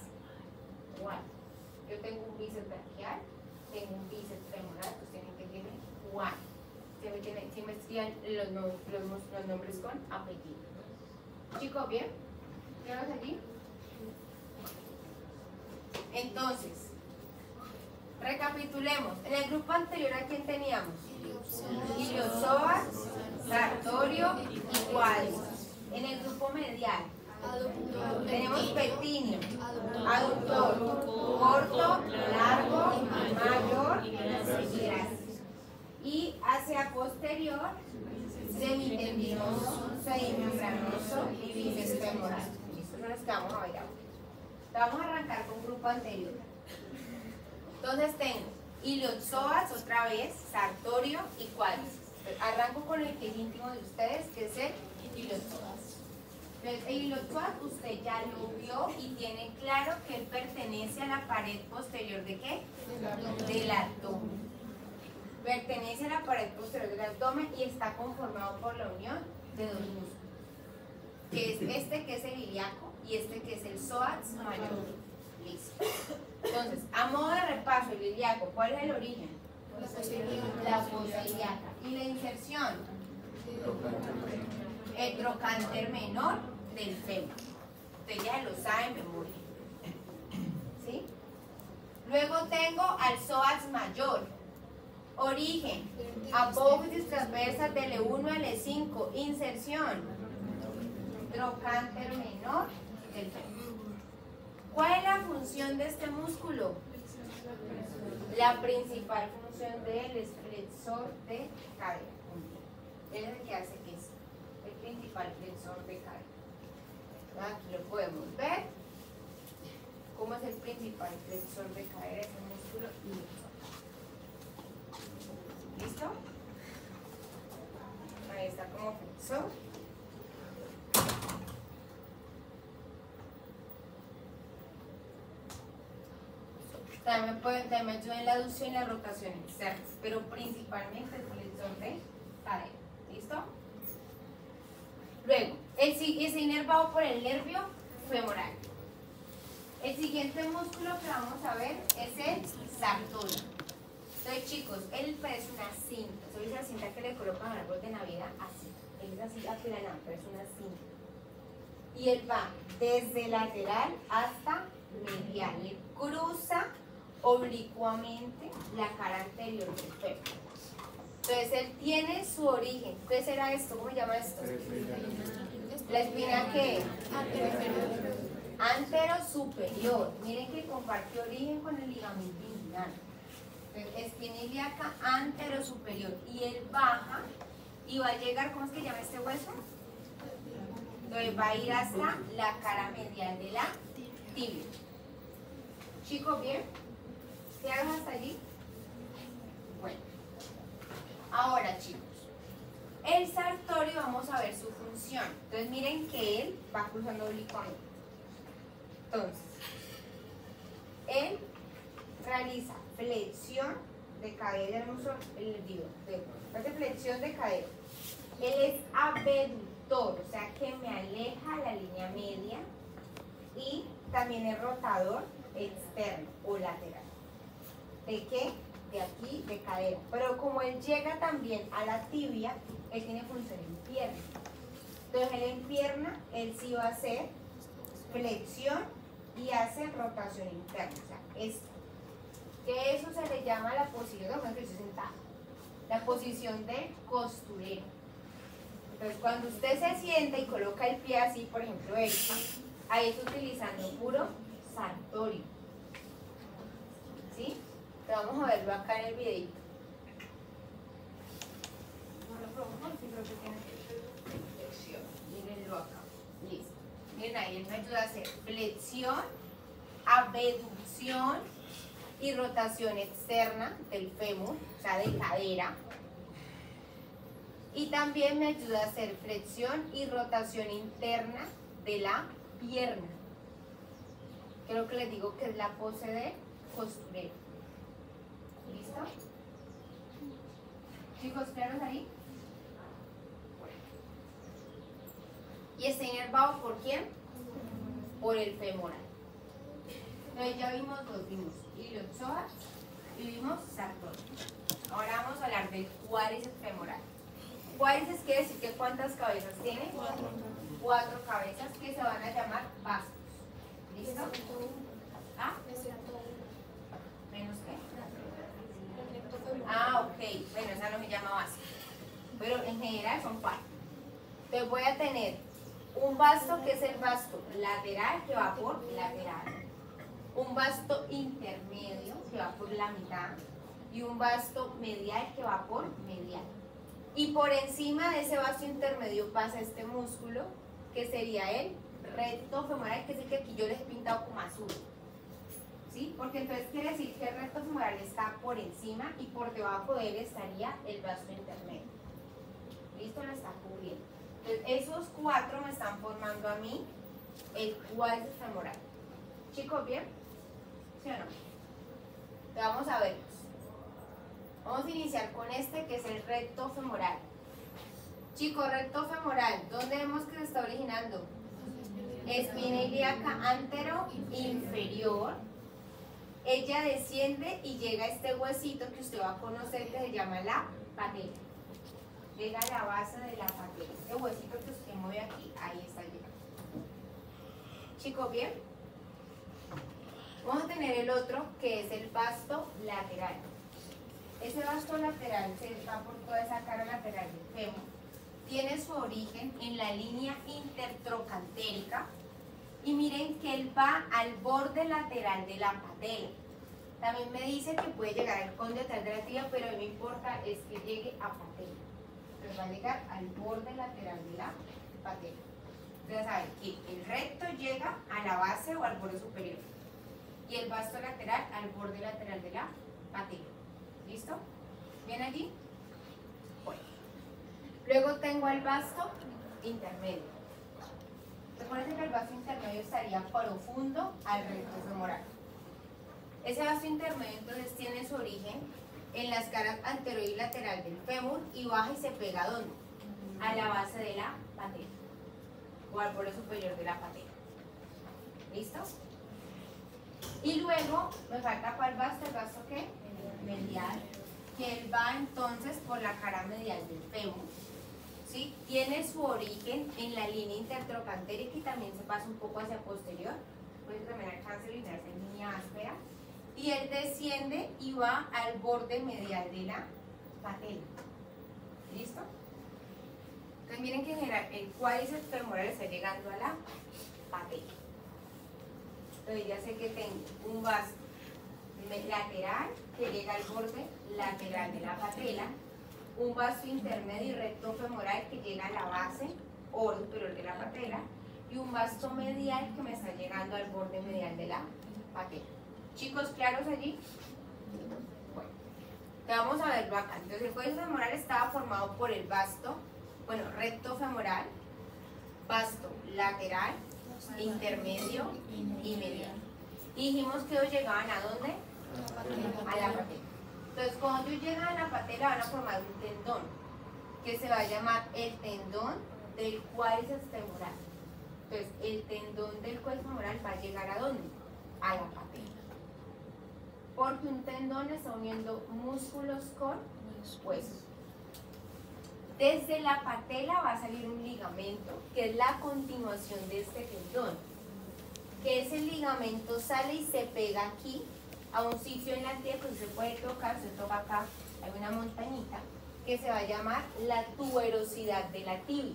[SPEAKER 1] Igual. Yo tengo un bíceps braquial, tengo un bíceps femoral, pues tienen que tener igual. Si me escriban los nombres con apellido. Chicos, ¿bien? ¿Tenemos allí? Entonces, recapitulemos. En el grupo anterior, ¿a quién teníamos? Iliopsoas, sartorio y cuádriceps. En el grupo medial tenemos pectíneo, aductor, corto, largo, mayor y grácil. Y hacia posterior, semitendinoso, semimembranoso y bíceps femoral. Estos son los que vamos a ver ahora. Vamos a arrancar con grupo anterior. Entonces tengo iliopsoas otra vez, sartorio y cuádriceps. Arranco con el que es íntimo de ustedes, que es el iliopsoas. Entonces, el iliopsoas usted ya lo vio y tiene claro que él pertenece a la pared posterior ¿de qué? Del abdomen. Pertenece a la pared posterior del abdomen y está conformado por la unión de dos músculos, que es este que es el ilíaco y este que es el psoas mayor. Listo. Entonces, a modo de repaso, el ilíaco, ¿cuál es el origen? La fosa ilíaca. ¿Y la inserción? El trocánter menor del fémur. Ustedes ya lo saben de memoria. ¿Sí? Luego tengo al psoas mayor. Origen, apófisis transversa del E1 al E5, inserción, trocánter menor del fémur. ¿Cuál es la función de este músculo? La principal función del flexor de cadera. Él es el que hace eso, el principal flexor de cadera. Aquí lo podemos ver. ¿Cómo es el principal flexor de cadera? Es un músculo iliopsoas. ¿Listo? Ahí está como flexor. También me ayuda en la aducción y la rotación externa, pero principalmente el flexor de cadera. ¿Listo? Luego, es inervado por el nervio femoral. El siguiente músculo que vamos a ver es el sartorio. Entonces, chicos, él parece una cinta. ¿Sabes la cinta que le colocan al árbol de Navidad? Así. Él es así aplanado, pero es una cinta. Y él va desde lateral hasta medial. Él cruza oblicuamente la cara anterior del fémur. Entonces, él tiene su origen. ¿Qué será esto? ¿Cómo se llama esto? La espina que antero superior. Miren que comparte origen con el ligamento inguinal. Espina ilíaca antero superior. Y él baja y va a llegar, ¿cómo es que llama este hueso? Entonces va a ir hasta la cara medial de la tibia. Chicos, ¿bien? ¿Qué hagas hasta allí? Bueno. Ahora, chicos, el sartorio vamos a ver su función. Entonces miren que él va cruzando oblicuamente. Entonces, él realiza flexión de cadera, hace flexión de cadera. Él es abductor, o sea que me aleja la línea media, y también es rotador externo o lateral. ¿De qué? De aquí, de cadera. Pero como él llega también a la tibia, él tiene función en pierna. Entonces él en pierna, él sí va a hacer flexión y hace rotación interna. O sea, esto. Que eso se le llama la posición, no, que estoy sentada, la posición de costurero. Entonces cuando usted se sienta y coloca el pie así, por ejemplo esta, ahí está utilizando puro sartorio. ¿Sí? Entonces vamos a verlo acá en el videito. No lo probamos, sí creo que tiene flexión. Mírenlo acá. Listo. Miren ahí, él me ayuda a hacer flexión, abducción y rotación externa del fémur, o sea, de cadera. Y también me ayuda a hacer flexión y rotación interna de la pierna. Creo que les digo que es la pose de costurero. ¿Listo? Chicos, ¿claros ahí? Bueno. ¿Y está inervado por quién? por el femoral. Entonces ya vimos dos, vimos iliopsoas y vimos sartorio. Ahora vamos a hablar del cuádriceps femoral. Cuádriceps quiere decir que ¿cuántas cabezas tiene? Cuatro cabezas que se van a llamar vastos. ¿Listo? ¿Ah? ¿Menos qué? Ah, ok. Bueno, esa no se llama vasto. Pero en general son cuatro. Entonces voy a tener un vasto que es el vasto lateral que va por lateral, un vasto intermedio que va por la mitad y un vasto medial que va por medial. Y por encima de ese vasto intermedio pasa este músculo que sería el recto femoral, que es el que aquí yo les he pintado como azul. ¿Sí? Porque entonces quiere decir que el recto femoral está por encima y por debajo de él estaría el vasto intermedio. ¿Listo? Lo está cubriendo. Entonces, esos cuatro me están formando a mí el cuádriceps femoral. ¿Chicos, bien? ¿Sí o no? Entonces, vamos a verlos. Vamos a iniciar con este que es el recto femoral. Chicos, recto femoral, ¿dónde vemos que se está originando? Espina ilíaca antero inferior. Ella desciende y llega a este huesito que usted va a conocer que se llama la patela. Llega a la base de la patela. Este huesito que usted mueve aquí, ahí está llegando. Chicos, ¿bien? Vamos a tener el otro que es el vasto lateral. Ese vasto lateral se va por toda esa cara lateral del fémur. Tiene su origen en la línea intertrocantérica y miren que él va al borde lateral de la patela. También me dice que puede llegar al condo lateral de la tibia, pero a mí me importa es que llegue a patela. Entonces va a llegar al borde lateral de la patela. Entonces saben que el recto llega a la base o al borde superior y el vasto lateral al borde lateral de la patela. ¿Listo? ¿Bien allí? Bueno. Luego tengo el vasto intermedio. Recuerden que el vasto intermedio estaría profundo al recto femoral. Ese vasto intermedio entonces tiene su origen en las caras anterior y lateral del fémur y baja y se pega ¿a dónde? A la base de la patela o al borde superior de la patela. ¿Listo? Y luego me falta ¿cuál vasto? ¿El vasto qué? Medial, que él va entonces por la cara medial del fémur. ¿Sí? Tiene su origen en la línea intertrocantérica y también se pasa un poco hacia posterior. Puede también alcanza a alinearse en línea áspera. Y él desciende y va al borde medial de la patela. ¿Listo? Entonces miren que en general el cuádriceps femoral está llegando a la patela. Entonces ya sé que tengo un vasto lateral que llega al borde lateral de la patela, un vasto intermedio y recto femoral que llega a la base o superior de la patela y un vasto medial que me está llegando al borde medial de la patela. Chicos, ¿claros allí? Bueno, vamos a verlo acá. Entonces el cuádriceps femoral estaba formado por el vasto, recto femoral, vasto lateral, intermedio y medial. Y dijimos que ellos llegaban ¿a dónde? A la patela. Entonces cuando ellos llegan a la patela van a formar un tendón que se va a llamar el tendón del cuádriceps femoral. Entonces el tendón del cuádriceps femoral va a llegar ¿a dónde? A la patela. Porque un tendón está uniendo músculos con huesos. Desde la patela va a salir un ligamento que es la continuación de este tendón. Que ese ligamento sale y se pega aquí a un sitio en la tibia que se puede tocar, se toca acá, hay una montañita que se va a llamar la tuberosidad de la tibia.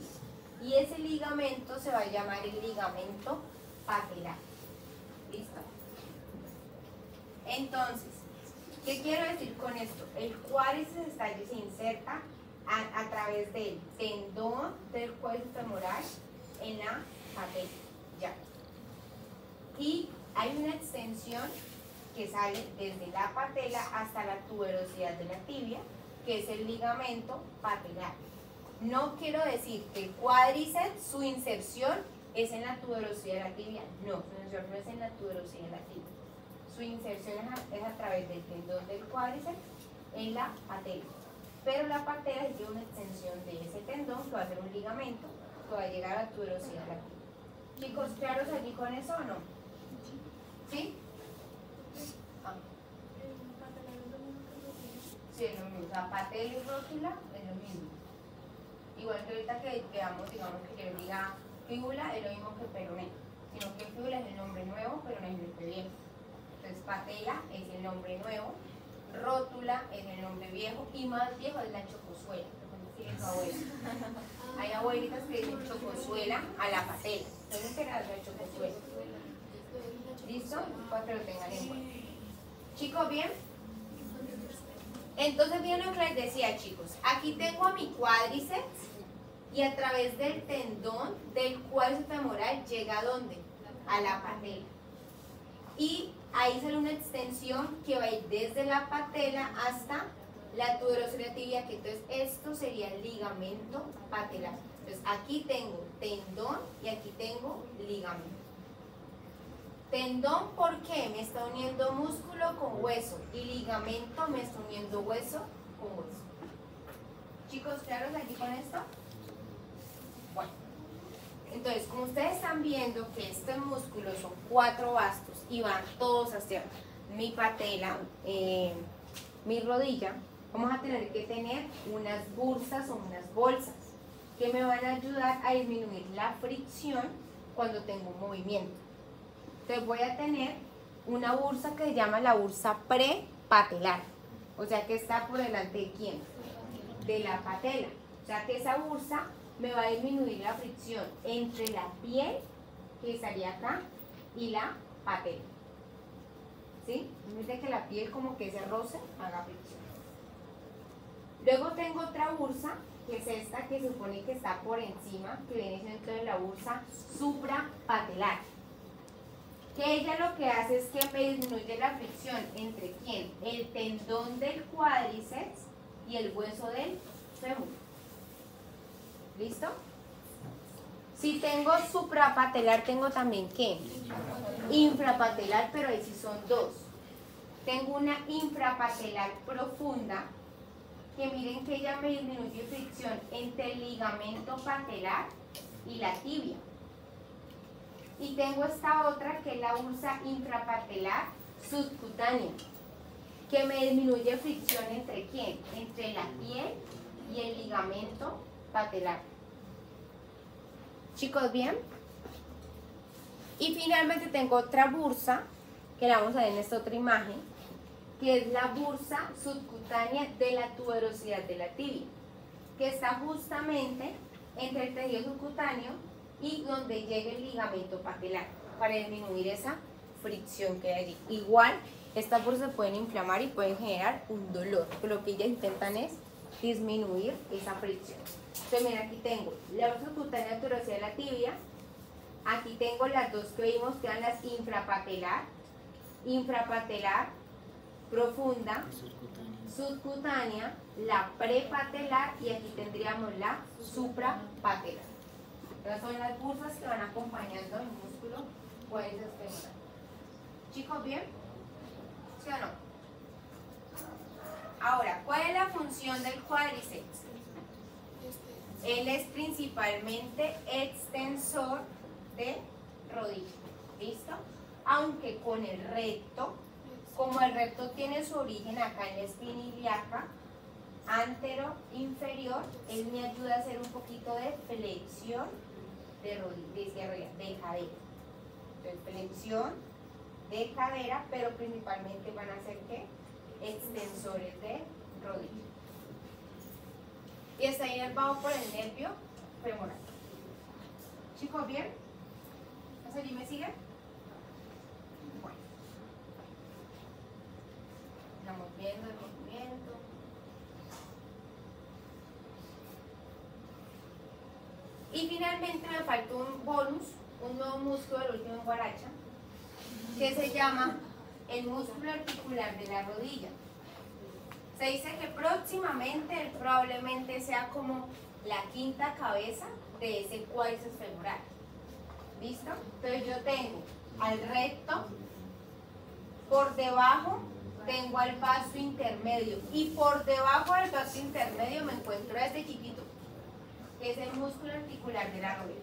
[SPEAKER 1] Y ese ligamento se va a llamar el ligamento patelar. ¿Listo? Entonces, ¿qué quiero decir con esto? El cuádriceps se inserta a través del tendón del cuádriceps femoral en la patela. Ya. Y hay una extensión que sale desde la patela hasta la tuberosidad de la tibia, que es el ligamento patelar. No quiero decir que el cuádriceps, su inserción es en la tuberosidad de la tibia. No, su inserción no es en la tuberosidad de la tibia. Su inserción es a través del tendón del cuádriceps en la patela. Pero la patela tiene una extensión de ese tendón que va a ser un ligamento que va a llegar a la tuberosidad de la tibia. Chicos, ¿claros allí con eso o no? ¿Sí? Ah. Sí, es lo mismo. O sea, patela y rótula es lo mismo. Igual que ahorita que veamos, digamos que yo diga fíbula, es lo mismo que peroné. Sino que fíbula es el nombre nuevo, pero no es el nombre viejo. Entonces, patela es el nombre nuevo, rótula es el nombre viejo, y más viejo es la chocosuela. Sigue su abuela. Hay abuelitas que dicen chocosuela a la patela. No me enteras de la chocosuela. ¿Listo? Para que lo tengan en cuenta. ¿Chicos, bien? Entonces, bien lo que les decía, chicos. Aquí tengo a mi cuádriceps y a través del tendón del cuádriceps femoral llega ¿a dónde? A la patela. Y ahí sale una extensión que va a ir desde la patela hasta la tuberosidad tibia, que entonces esto sería el ligamento patelar. Entonces aquí tengo tendón y aquí tengo ligamento. Tendón, ¿por qué? Me está uniendo músculo con hueso, y ligamento me está uniendo hueso con hueso. Chicos, ¿claros aquí con esto? Bueno, entonces como ustedes están viendo que estos músculos son 4 bastos y van todos hacia mi patela, mi rodilla, vamos a tener que tener unas bursas o unas bolsas que me van a ayudar a disminuir la fricción cuando tengo un movimiento. Entonces voy a tener una bursa que se llama la bursa prepatelar, o sea que está por delante de ¿quién? De la patela. O sea que esa bursa me va a disminuir la fricción entre la piel, que estaría acá, y la patela. ¿Sí? Permite que la piel como que se roce, haga fricción. Luego tengo otra bursa, que es esta, que se supone que está por encima, que viene dentro de la bursa suprapatelar. Que ella lo que hace es que me disminuye la fricción entre ¿quién? El tendón del cuádriceps y el hueso del fémur. ¿Listo? Si tengo suprapatelar, tengo también ¿qué? Infrapatelar, pero ahí sí son 2. Tengo una infrapatelar profunda, que miren que ella me disminuye fricción entre el ligamento patelar y la tibia. Y tengo esta otra que es la bursa infrapatelar subcutánea, que me disminuye fricción entre ¿quién? Entre la piel y el ligamento patelar. Chicos, ¿bien? Y finalmente tengo otra bursa, que la vamos a ver en esta otra imagen, que es la bursa subcutánea de la tuberosidad de la tibia, que está justamente entre el tejido subcutáneo y donde llega el ligamento patelar, para disminuir esa fricción que hay allí. Igual, estas bursas se pueden inflamar y pueden generar un dolor, pero lo que ellas intentan es disminuir esa fricción. Entonces, mira, aquí tengo la bursa subcutánea de tuberosidad de la tibia, aquí tengo las dos que vimos, que eran las infrapatelar profunda, subcutánea, la prepatelar, y aquí tendríamos la suprapatelar. Estas son las bursas que van acompañando el músculo cuádriceps femoral. Chicos, ¿bien? ¿Sí o no? Ahora, ¿cuál es la función del cuádriceps? Él es principalmente extensor de rodilla. ¿Listo? Aunque con el recto, como el recto tiene su origen acá en la espina ilíaca, antero inferior, él me ayuda a hacer un poquito de flexión de rodilla, de cadera. Entonces, flexión de cadera, pero principalmente van a ser ¿qué? Extensores de rodilla. Y está inervado por el nervio femoral. Chicos, ¿bien? ¿Hasta allí me siguen? Bueno. Estamos viendo el movimiento. Y finalmente me falta un bonus, un nuevo músculo del último en guaracha, que se llama el músculo articular de la rodilla. Se dice que próximamente él probablemente sea como la quinta cabeza de ese cuádriceps femoral. ¿Listo? Entonces yo tengo al recto, por debajo tengo al vasto intermedio, y por debajo del vasto intermedio me encuentro este chiquito, que es el músculo articular de la rodilla.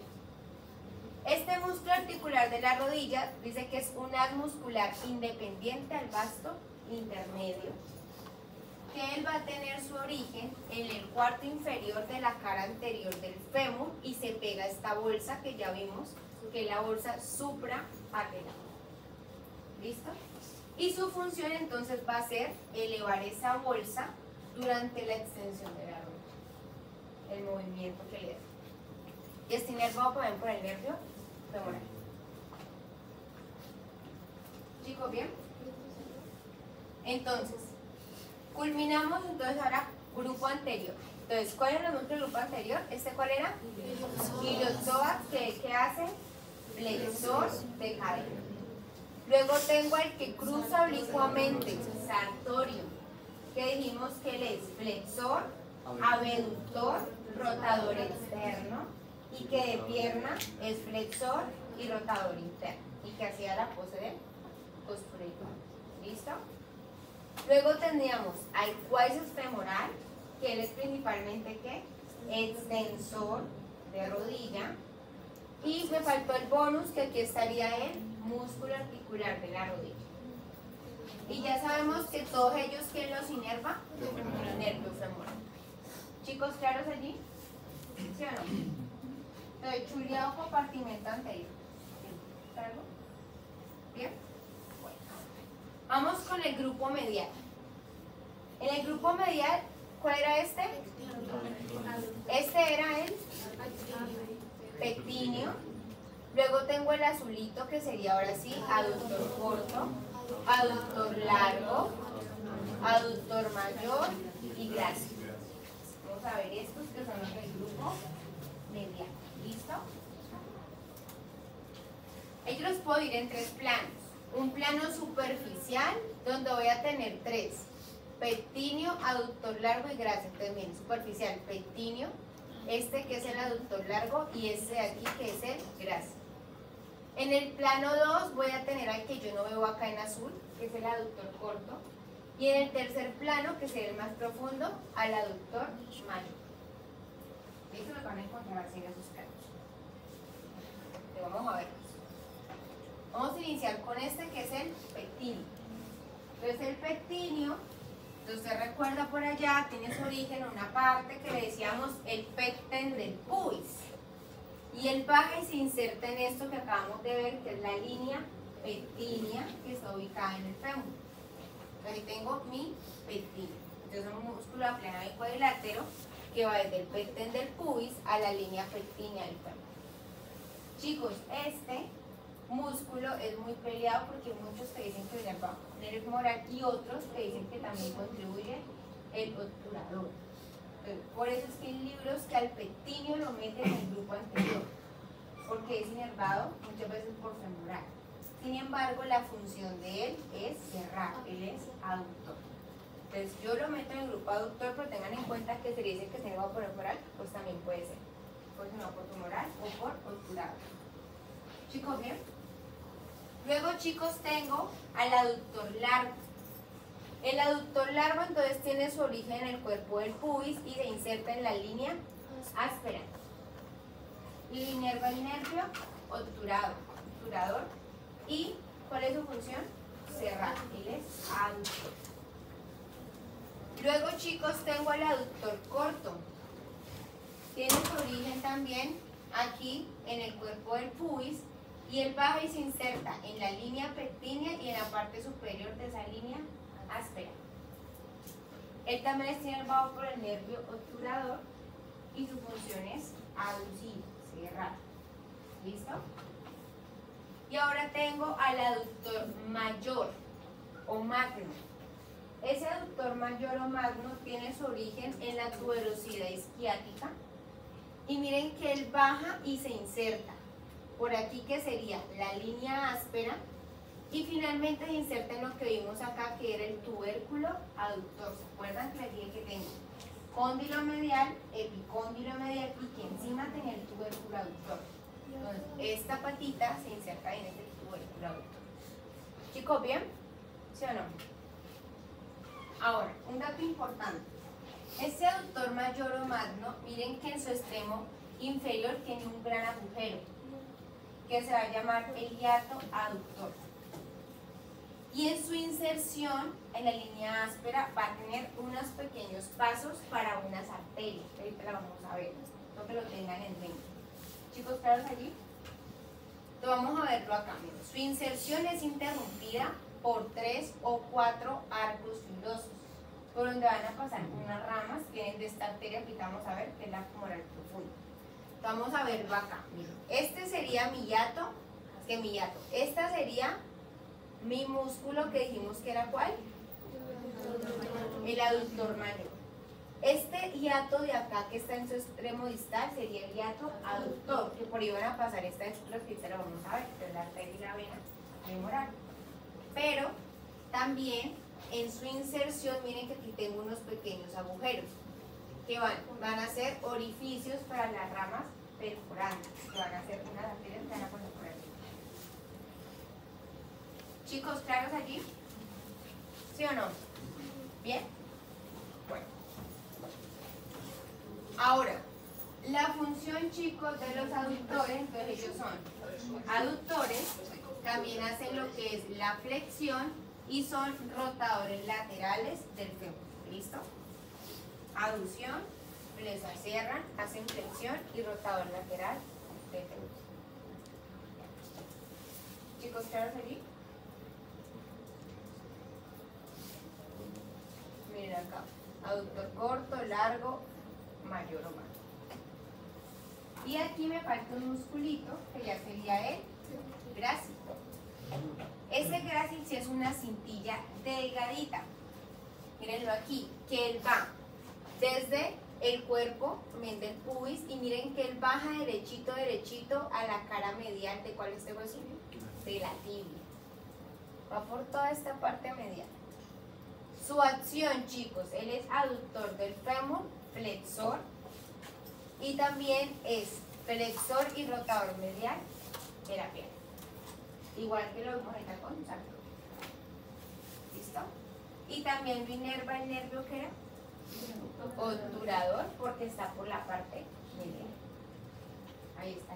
[SPEAKER 1] Este músculo articular de la rodilla dice que es un haz muscular independiente al vasto intermedio, que él va a tener su origen en el cuarto inferior de la cara anterior del fémur y se pega a esta bolsa que ya vimos, que es la bolsa suprapatelar. ¿Listo? Y su función entonces va a ser elevar esa bolsa durante la extensión de la rodilla, el movimiento que le da. Y este nervio pueden por el nervio femoral. ¿Chicos, bien? Entonces, culminamos entonces ahora grupo anterior. Entonces, ¿cuál era el músculo del grupo anterior? ¿Cuál era? Iliopsoas, ¿qué hace? Flexor de cadera. Luego tengo el que cruza oblicuamente, sartorio, que dijimos que él es flexor, abductor, rotador externo, y que de pierna es flexor y rotador interno, y que hacía la pose de postura igual. ¿Listo? Luego tendríamos al cuádriceps femoral, que él es principalmente ¿qué? Extensor de rodilla. Y me faltó el bonus, que aquí estaría el músculo articular de la rodilla. Y ya sabemos que todos ellos, ¿quién los inerva? El nervio femoral. ¿Chicos claros allí? ¿Sí o no? Entonces, chuleado compartimento anterior. ¿Algo? ¿Bien? Bueno. Vamos con el grupo medial. En el grupo medial, ¿cuál era este? Este era el pectíneo. Luego tengo el azulito, que sería ahora sí aductor corto, aductor largo, aductor mayor y grácil. Vamos a ver estos que son los del grupo medial. ¿Listo? Ellos los puedo ir en tres planos. Un plano superficial, donde voy a tener tres: pectíneo, aductor largo y grácil. Entonces, miren, superficial, pectíneo, este que es el aductor largo y este de aquí que es el grácil. En el plano 2 voy a tener al que yo no veo acá en azul, que es el aductor corto. Y en el tercer plano, que sería el más profundo, al aductor mayor. Esto lo van a encontrar así en esos planos. Vamos a ver. Vamos a iniciar con este que es el pectíneo. Entonces el pectíneo, usted recuerda por allá, tiene su origen en una parte que le decíamos el pecten del pubis. Y él baja y se inserta en esto que acabamos de ver, que es la línea pectínea que está ubicada en el fémur. Ahí tengo mi pectíneo. Entonces es un músculo aplanado y cuadrilátero que va desde el pecten del pubis a la línea pectínea del fémur. Chicos, este músculo es muy peleado porque muchos te dicen que viene bajo el nervio femoral y otros te dicen que también contribuye el obturador. Por eso es que hay libros que al pectíneo lo meten en el grupo anterior, porque es inervado muchas veces por femoral. Sin embargo, la función de él es cerrar, él es aductor. Entonces yo lo meto en el grupo aductor, pero tengan en cuenta que si le dicen que se inerva por femoral, pues también puede ser. Pues no por femoral o por obturador. Chicos, ¿bien? Luego, chicos, tengo al aductor largo. El aductor largo entonces tiene su origen en el cuerpo del pubis y se inserta en la línea áspera. Y inerva el nervio obturador. ¿Y cuál es su función? Cerrar. Él es aductor. Luego, chicos, tengo el aductor corto. Tiene su origen también aquí en el cuerpo del pubis y él baja y se inserta en la línea pectínea y en la parte superior de esa línea áspera. Él también está inervado por el nervio obturador y su función es aducir, cerrar. ¿Listo? Y ahora tengo al aductor mayor o magno. Ese aductor mayor o magno tiene su origen en la tuberosidad isquiática. Y miren que él baja y se inserta por aquí, que sería la línea áspera, y finalmente se inserta en lo que vimos acá, que era el tubérculo aductor. ¿Se acuerdan que les dije que tengo cóndilo medial, epicóndilo medial y que encima tenía el tubérculo aductor? Entonces, esta patita se inserta en este tubérculo aductor. ¿Chicos, bien? ¿Sí o no? Ahora, un dato importante. Este aductor mayor o magno, miren que en su extremo inferior tiene un gran agujero. que se va a llamar el hiato aductor. Y en su inserción en la línea áspera va a tener unos pequeños pasos para unas arterias. Ahorita la vamos a ver, no que lo tengan en mente. Chicos, ¿claros allí? Entonces vamos a verlo acá. Miren. Su inserción es interrumpida por 3 o 4 arcos fibrosos, por donde van a pasar unas ramas que vienen de esta arteria que vamos a ver, que es la femoral profunda. Vamos a verlo acá. Miren. Este sería mi hiato, esta sería mi músculo que dijimos que era ¿cuál? El aductor mayor. Este hiato de acá que está en su extremo distal sería el hiato aductor, que por ahí van a pasar estas estructuras que ahorita lo vamos a ver, que es la arteria y la vena femoral. Pero también en su inserción, miren que aquí tengo unos pequeños agujeros que van a ser orificios para las ramas perforantes, que van a ser unas arterias que van a pasar por aquí. Chicos, ¿claros allí? ¿Sí o no? ¿Bien? Bueno. Ahora, la función, chicos, de los aductores, entonces ellos son aductores, también hacen lo que es la flexión y son rotadores laterales del fémur. ¿Listo? Aducción, les cierran, hacen flexión y rotador lateral del fémur. Chicos, ¿claros allí? Miren acá, aductor corto, largo, mayor o menor. Y aquí me falta un musculito que ya sería el grácil. Este grácil sí es una cintilla delgadita. Mírenlo aquí, que él va desde el cuerpo, también del pubis, y miren que él baja derechito, derechito a la cara medial de ¿cuál es este hueso? De la tibia. Va por toda esta parte medial. Su acción, chicos, él es aductor del fémur, flexor, y también es flexor y rotador medial de la pierna. Igual que lo vimos ahorita con salto. ¿Listo? Y también lo inerva el nervio que era obturador, porque está por la parte medial. Ahí está.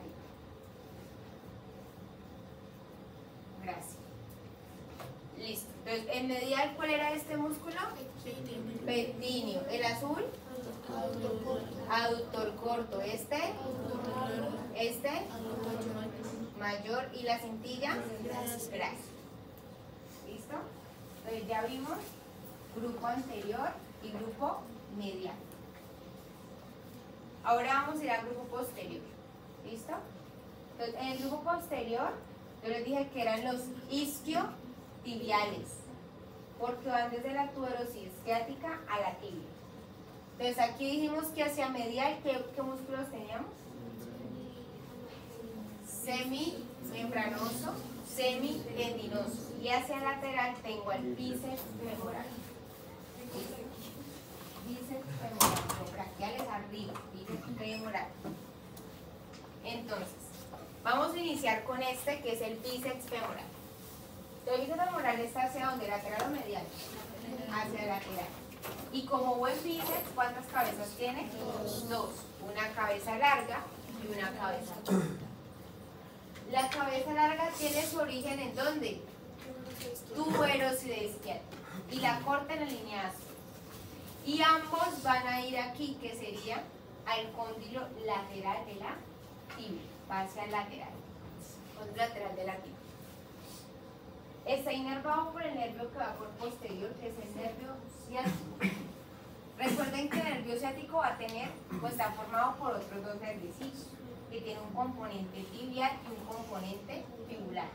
[SPEAKER 1] Gracias. Listo. Entonces, en medial, ¿cuál era este músculo? Pectíneo. El azul, aductor corto. Este, mayor. Y la cintilla, gracias. ¿Listo? Entonces ya vimos grupo anterior y grupo medial. Ahora vamos a ir al grupo posterior. ¿Listo? Entonces, en el grupo posterior, yo les dije que eran los isquiotibiales, porque van desde la tuberosidad isquiática a la tibia. Entonces aquí dijimos que hacia medial, ¿qué músculos teníamos? Semimembranoso, semitendinoso. Y hacia lateral tengo el bíceps femoral. Bíceps femoral, braquiales arriba, bíceps femoral. Entonces, vamos a iniciar con este que es el bíceps femoral. El bíceps femoral está hacia donde, lateral o medial, hacia lateral. Y como buen bíceps, ¿cuántas cabezas tiene? Dos. Una cabeza larga y una cabeza corta. La cabeza larga tiene su origen ¿en dónde? Tuberosidad isquiática. Y la corta en la línea áspera. Y ambos van a ir aquí, que sería al cóndilo lateral de la tibia. Va hacia el lateral. Cóndilo lateral de la tibia. Está inervado por el nervio que va por posterior, que es el nervio ciático. Recuerden que el nervio ciático va a tener, pues está formado por otros dos nerviositos, que tiene un componente tibial y un componente fibular.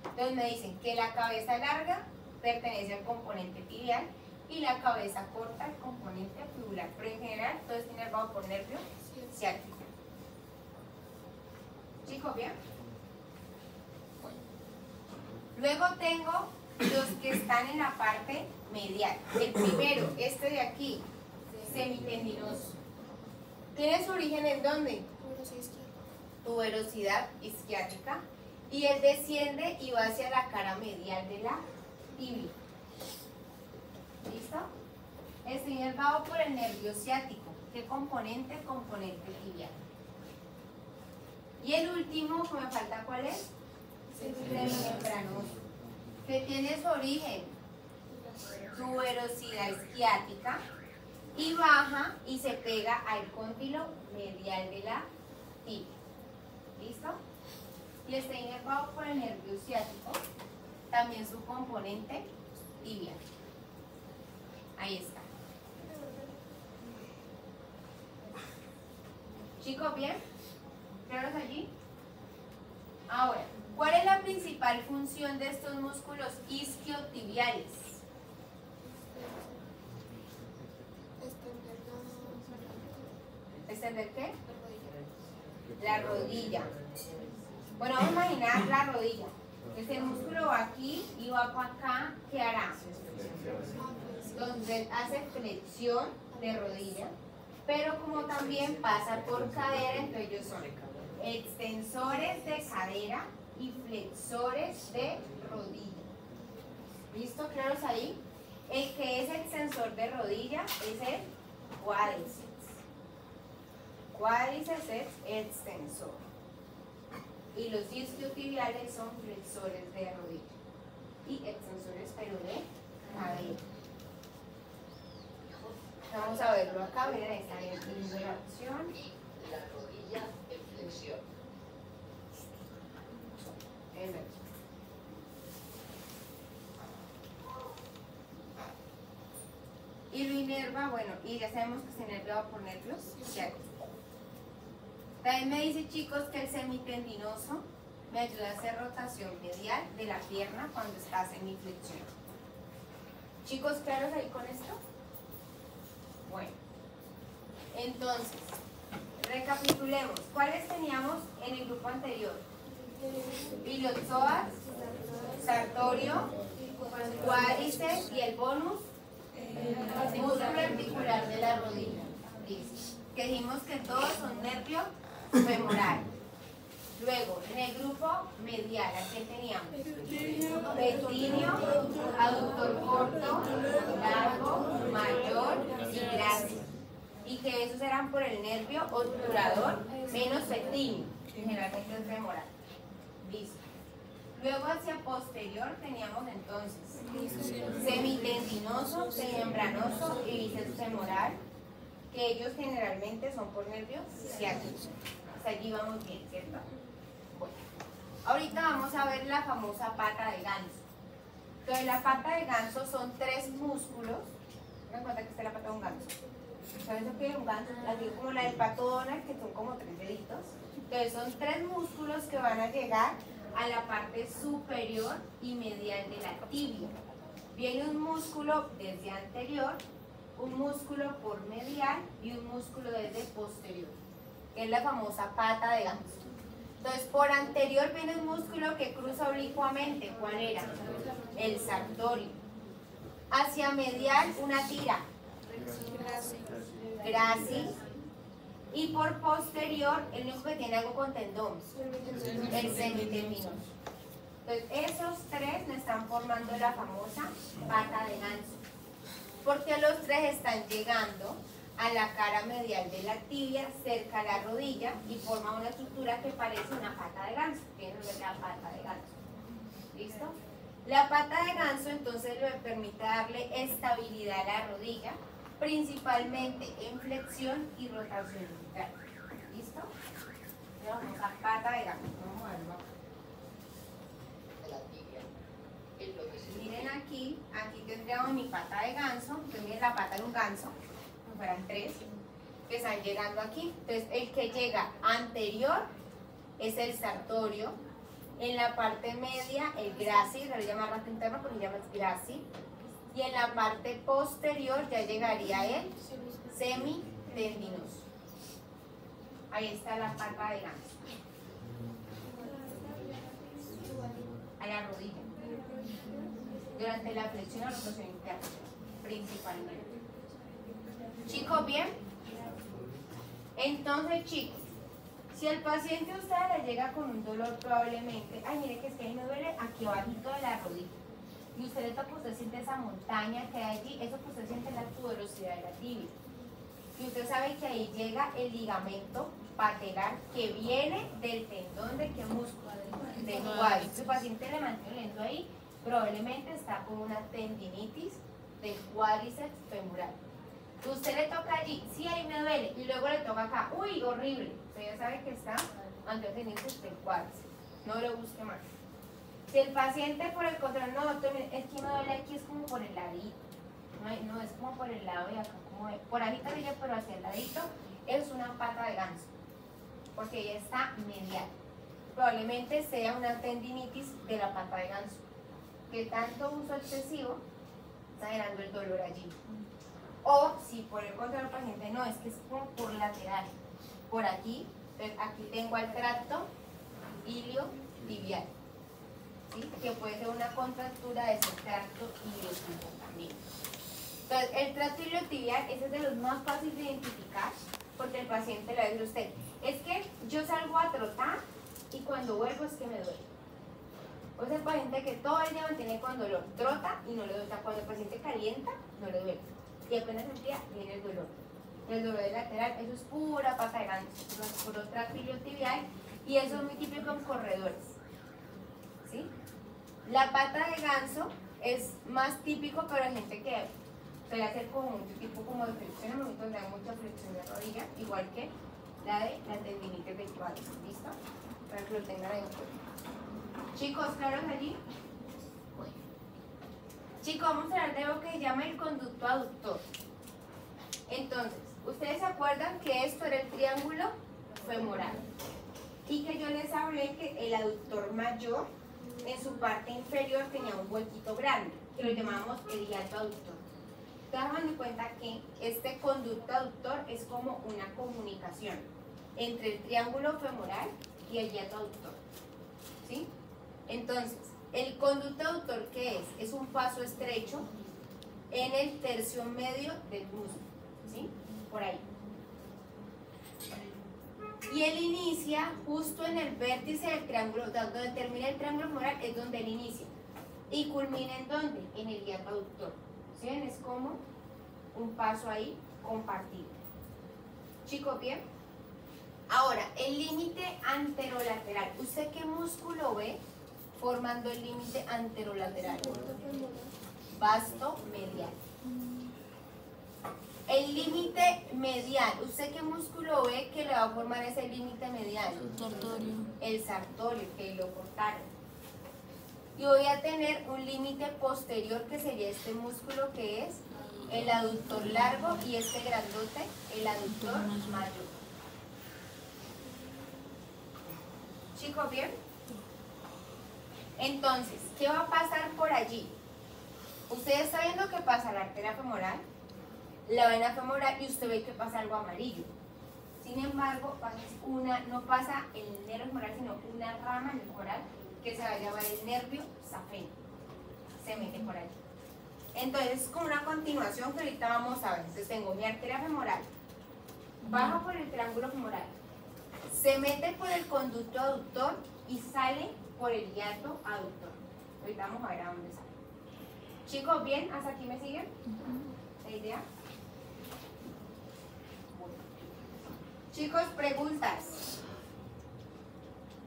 [SPEAKER 1] Entonces me dicen que la cabeza larga pertenece al componente tibial y la cabeza corta al componente fibular. Pero en general todo está inervado por nervio ciático. ¿Chicos, bien? Luego tengo los que están en la parte medial. El primero, este de aquí, semitendinoso. ¿Tiene su origen en dónde? Tuberosidad isquiática. Y él desciende y va hacia la cara medial de la tibia. ¿Listo? Está inervado por el nervio ciático. ¿Qué componente? El componente tibial. Y el último que me falta, ¿cuál es? Semimembranoso, que tiene su origen, su velocidad isquiática, y baja y se pega al cóndilo medial de la tibia. ¿Listo? Y está inervado por el nervio ciático, también su componente tibial. Ahí está. Chicos, ¿bien? ¿Claros allí? Ahora, ¿cuál es la principal función de estos músculos isquiotibiales? ¿Extender qué? La rodilla. Bueno, vamos a imaginar la rodilla. Este músculo va aquí y va para acá, ¿qué hará? Entonces hace flexión de rodilla, pero como también pasa por cadera, entonces ellos son extensores de cadera y flexores de rodilla. ¿Listo? ¿Claros ahí? El que es extensor de rodilla es el cuádriceps. Cuádriceps es extensor. Y los isquiotibiales son flexores de rodilla. Y extensores, pero de cadera. Vamos a verlo acá, miren, esta es la opción.
[SPEAKER 3] La rodilla en flexión.
[SPEAKER 1] Y lo inerva, bueno, y ya sabemos que se inerva por nervios ciáticos. También me dice, chicos, que el semitendinoso me ayuda a hacer rotación medial de la pierna cuando está semiflexión. Chicos, ¿claros ahí con esto? Bueno, entonces, recapitulemos. ¿Cuáles teníamos en el grupo anterior? Iliopsoas, sartorio, cuádriceps y el bonus, músculo articular de la rodilla. Listo. Que dijimos que todos son nervios femorales. Luego, en el grupo medial, ¿qué teníamos? Petineo, aductor corto, largo, mayor y grácil. Y que esos eran por el nervio obturador menos petineo, que generalmente es femoral. Listo. Luego hacia posterior teníamos entonces semitendinoso, semimembranoso y bíceps femoral, que ellos generalmente son por nervios ciáticos. Hasta allí vamos bien, ¿cierto? Bueno, ahorita vamos a ver la famosa pata de ganso. Entonces la pata de ganso son 3 músculos. Tengan en cuenta que esta es la pata de un ganso. ¿Saben lo que es un ganso? Así como la del pato Donald, que son como 3 deditos. Entonces son 3 músculos que van a llegar a la parte superior y medial de la tibia. Viene un músculo desde anterior, un músculo por medial y un músculo desde posterior, que es la famosa pata de ganso. Entonces, por anterior viene un músculo que cruza oblicuamente. ¿Cuál era? El sartorio. Hacia medial, una tira. Gracis. Y por posterior, el único que tiene algo con tendón, el semitendinoso. Entonces, esos 3 me están formando la famosa pata de ganso, porque los 3 están llegando a la cara medial de la tibia, cerca a la rodilla, y forman una estructura que parece una pata de ganso. Tienen la pata de ganso. ¿Listo? La pata de ganso entonces le permite darle estabilidad a la rodilla, principalmente en flexión y rotación interna. ¿Listo? Vamos a pata de ganso. Vamos a verlo acá.
[SPEAKER 3] La tibia. Es lo que se
[SPEAKER 1] Miren aquí tendríamos mi pata de ganso. Entonces miren la pata de un ganso, como fueran 3, que están llegando aquí. Entonces el que llega anterior es el sartorio. En la parte media el gracis, se le llama rato interno porque se llama gracis. Y en la parte posterior ya llegaría el semitendinoso. Ahí está la pata de ganso. A la rodilla. Durante la flexión o rotación interna, principalmente. Chicos, ¿bien? Entonces, chicos, si el paciente a usted le llega con un dolor probablemente, ay, mire que es que ahí me duele aquí abajito de la rodilla, y usted le toca, usted siente esa montaña que hay allí, eso que usted siente es la tuberosidad de la tibia. Y usted sabe que ahí llega el ligamento patelar que viene del tendón de qué músculo, del cuádriceps. Si el paciente le mantiene lento ahí, probablemente está con una tendinitis del cuádriceps femoral. Usted le toca allí, sí, ahí me duele, y luego le toca acá, uy, horrible. Usted ya sabe que está ante tendinitis del cuádriceps. No lo busque más. Si el paciente por el contrario, no, doctor, es que me duele aquí, es como por el ladito. No, es como por el lado de acá, como por ahí también, pero hacia el ladito, es una pata de ganso, porque ella está medial. Probablemente sea una tendinitis de la pata de ganso, que tanto uso excesivo está generando el dolor allí. O si por el contrario el paciente no, es que es como por lateral, por aquí, entonces aquí tengo el tracto iliotibial, ¿sí? Que puede ser una contractura de ese tracto iliotibial también. Entonces el tracto iliotibial ese es de los más fáciles de identificar, porque el paciente le va a decir a usted, es que yo salgo a trotar y cuando vuelvo es que me duele. O sea, el paciente que todo el día mantiene con dolor, trota y no le duele. O sea, cuando el paciente calienta, no le duele. Y apenas el día viene el dolor. El dolor del lateral, eso es pura pata de ganso, eso es puro tracto iliotibial y eso es muy típico en corredores. ¿Sí? La pata de ganso es más típico para gente que suele hacer como un tipo como de flexión, en momentos donde hay mucha flexión de rodilla, igual que la de la tendinitis del cuádriceps. ¿Listo? Para que lo tengan ahí en cuenta. Chicos, ¿claros allí? Bueno. Chicos, vamos a hablar de lo que se llama el conducto aductor. Entonces, ustedes se acuerdan que esto era el triángulo femoral y que yo les hablé que el aductor mayor en su parte inferior tenía un huequito grande que lo llamamos el hiato aductor. Tengan en cuenta que este conducto aductor es como una comunicación entre el triángulo femoral y el hiato aductor. ¿Sí? Entonces, el conducto aductor, ¿qué es? Es un paso estrecho en el tercio medio del músculo. ¿Sí? Por ahí. Y él inicia justo en el vértice del triángulo, donde termina el triángulo femoral es donde él inicia. Y culmina en ¿dónde? En el hiato aductor. ¿Sí ven? Es como un paso ahí compartido. Chicos, ¿bien? Ahora, el límite anterolateral. ¿Usted qué músculo ve formando el límite anterolateral? Vasto medial. El límite medial, ¿usted qué músculo ve que le va a formar ese límite medial?
[SPEAKER 2] Sartorio.
[SPEAKER 1] El sartorio, que lo cortaron. Y voy a tener un límite posterior que sería este músculo que es el aductor largo y este grandote, el aductor mayor. Chicos, ¿bien? Entonces, ¿qué va a pasar por allí? Usted está viendo que pasa la arteria femoral, la vena femoral y usted ve que pasa algo amarillo. Sin embargo, no pasa el nervio femoral, sino una rama femoral que se va a llamar el nervio safeno. Se mete por allí. Entonces, es como una continuación que ahorita vamos a ver. Entonces, tengo mi arteria femoral, baja por el triángulo femoral, se mete por el conducto aductor y sale por el hiato aductor. Ahorita vamos a ver a dónde sale. Chicos, ¿bien? ¿Hasta aquí me siguen? ¿La idea? Chicos, preguntas.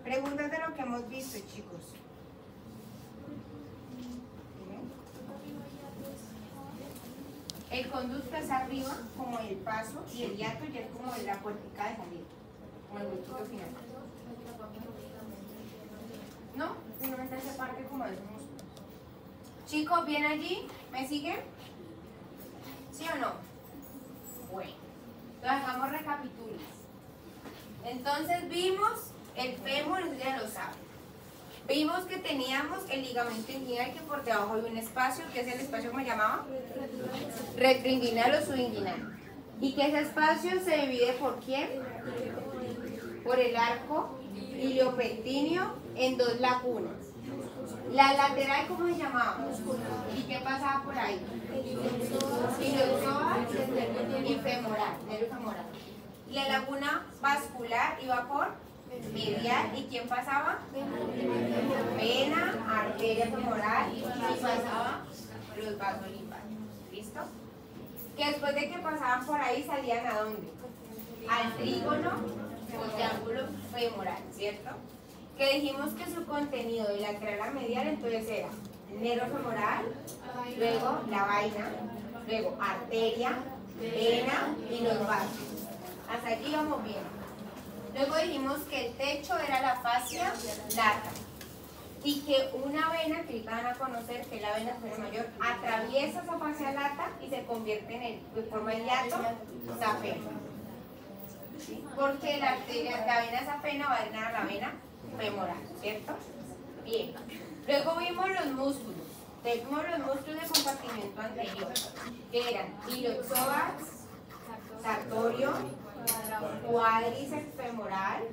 [SPEAKER 1] Preguntas de lo que hemos visto, chicos. El conducto es arriba, como el paso, y el hiato ya es como la puertica de salida, como el huequito final. No, simplemente hace parte como de esos músculos. Chicos, ¿bien allí? ¿Me siguen? ¿Sí o no? Bueno, entonces hagamos recapitulas. Entonces vimos el fémur, ya lo saben. Vimos que teníamos el ligamento inguinal, que por debajo hay un espacio, que es el espacio que me llamaba retroinguinal o subinguinal. Y que ese espacio se divide por ¿quién? Por el arco iliopectíneo en dos lagunas. La lateral, ¿cómo se llamaba? ¿Y qué pasaba por ahí? Iliopsoas y femoral, nervio femoral. La laguna vascular iba por medial, ¿y quién pasaba? Vena, arteria femoral, y pasaba los vasos linfáticos. ¿Listo? Que después de que pasaban por ahí salían ¿a dónde? Al trígono triángulo femoral, ¿cierto? Que dijimos que su contenido de lateral a medial entonces era el nervio femoral, luego la vaina, luego arteria, vena y los vasos. Hasta aquí vamos bien. Luego dijimos que el techo era la fascia lata y que una vena, que ahorita van a conocer que la vena mayor, atraviesa esa fascia lata y se convierte en forma de hiato safeno. ¿Sí? Porque la vena safena va a drenar a la vena femoral, ¿cierto? Bien. Luego vimos los músculos. Vimos los músculos de compartimento anterior, que eran iliopsoas, sartorio, cuádriceps femoral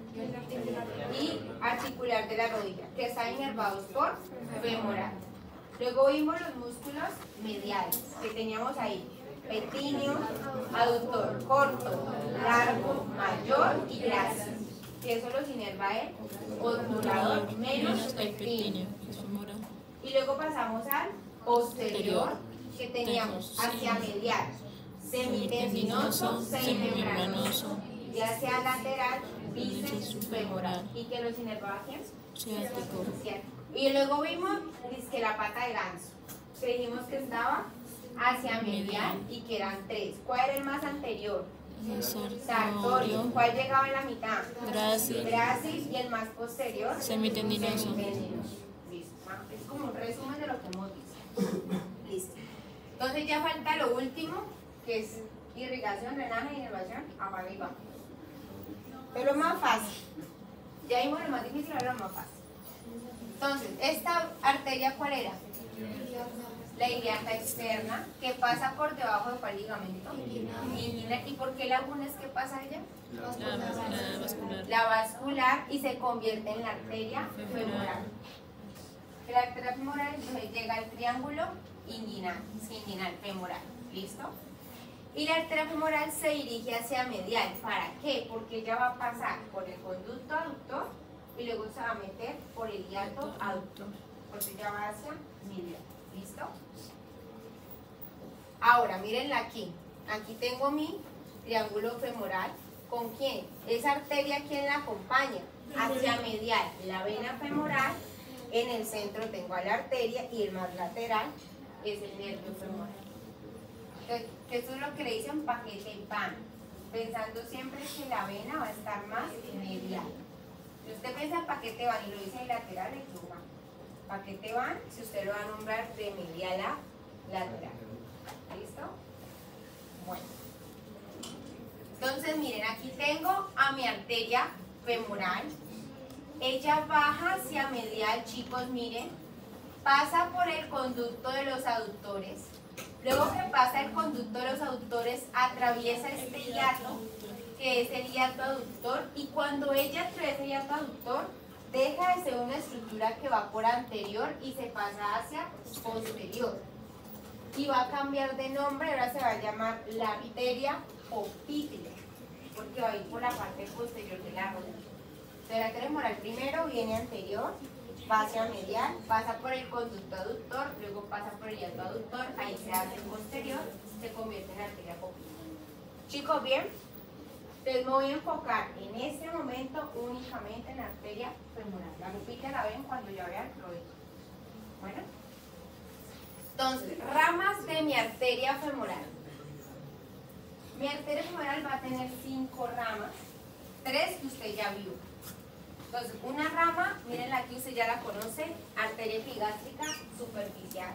[SPEAKER 1] y articular de la rodilla, que están inervados por femoral. Luego vimos los músculos mediales, que teníamos ahí petineo, aductor corto, largo, mayor y grácil, que eso los inerva el obturador menos petineo. Y luego pasamos al posterior, que teníamos hacia medial, semitendinoso, semimembranoso, y hacia lateral, bíceps femoral. ¿Y que los inervaba quién? Ciático. Y luego vimos que la pata de ganso, que dijimos que estaba hacia medial y que eran tres. ¿Cuál era el más anterior? Sartorio. ¿Cuál llegaba en la mitad? Grácil. Y el más posterior,
[SPEAKER 2] semitendinoso.
[SPEAKER 1] Es como un resumen de lo que hemos visto. Listo. Entonces ya falta lo último, que es irrigación, drenaje, inervación, apaga y vamos. Pero lo más fácil. Ya vimos lo más difícil, ahora lo más fácil. Entonces, ¿esta arteria cuál era? La iliaca externa, que pasa por debajo de cuál ligamento. Inguinal. ¿Y por qué lagunas que pasa ella?
[SPEAKER 2] La vascular.
[SPEAKER 1] La vascular, y se convierte en la arteria femoral. La arteria femoral llega al triángulo inguinal femoral. ¿Listo? Y la arteria femoral se dirige hacia medial. ¿Para qué? Porque ella va a pasar por el conducto aductor y luego se va a meter por el hiato aductor. Porque ella va hacia medial. ¿Listo? Ahora, mírenla aquí. Aquí tengo mi triángulo femoral. ¿Con quién? Esa arteria, ¿quién la acompaña? Hacia medial, la vena femoral. En el centro tengo a la arteria y el más lateral es el nervio femoral. Entonces, esto es lo que le dicen paquete van, pensando siempre que la vena va a estar más medial. Si usted piensa en paquete van y lo dice en lateral, equivoca. Paquete van, si usted lo va a nombrar de medial a lateral. ¿Listo? Bueno. Entonces, miren, aquí tengo a mi arteria femoral. Ella baja hacia medial, chicos, miren. Pasa por el conducto de los aductores. Luego que pasa el conducto de los aductores, atraviesa este hiato, que es el hiato aductor. Y cuando ella atraviesa el hiato aductor, deja de ser una estructura que va por anterior y se pasa hacia posterior. Y va a cambiar de nombre, ahora se va a llamar la arteria poplítea, porque va a ir por la parte posterior de la rodilla. Entonces la arteria femoral primero viene anterior, va hacia medial, pasa por el conducto aductor, luego pasa por el hiato aductor, ahí se hace posterior, se convierte en arteria poplítea. Chicos, ¿bien? Entonces me voy a enfocar en este momento únicamente en la arteria femoral. La poplítea la ven cuando ya vean el rodillo. Bueno. Entonces, ramas de mi arteria femoral. Mi arteria femoral va a tener 5 ramas, 3 que usted ya vio. Entonces, una rama, miren aquí, usted ya la conoce, arteria epigástrica superficial.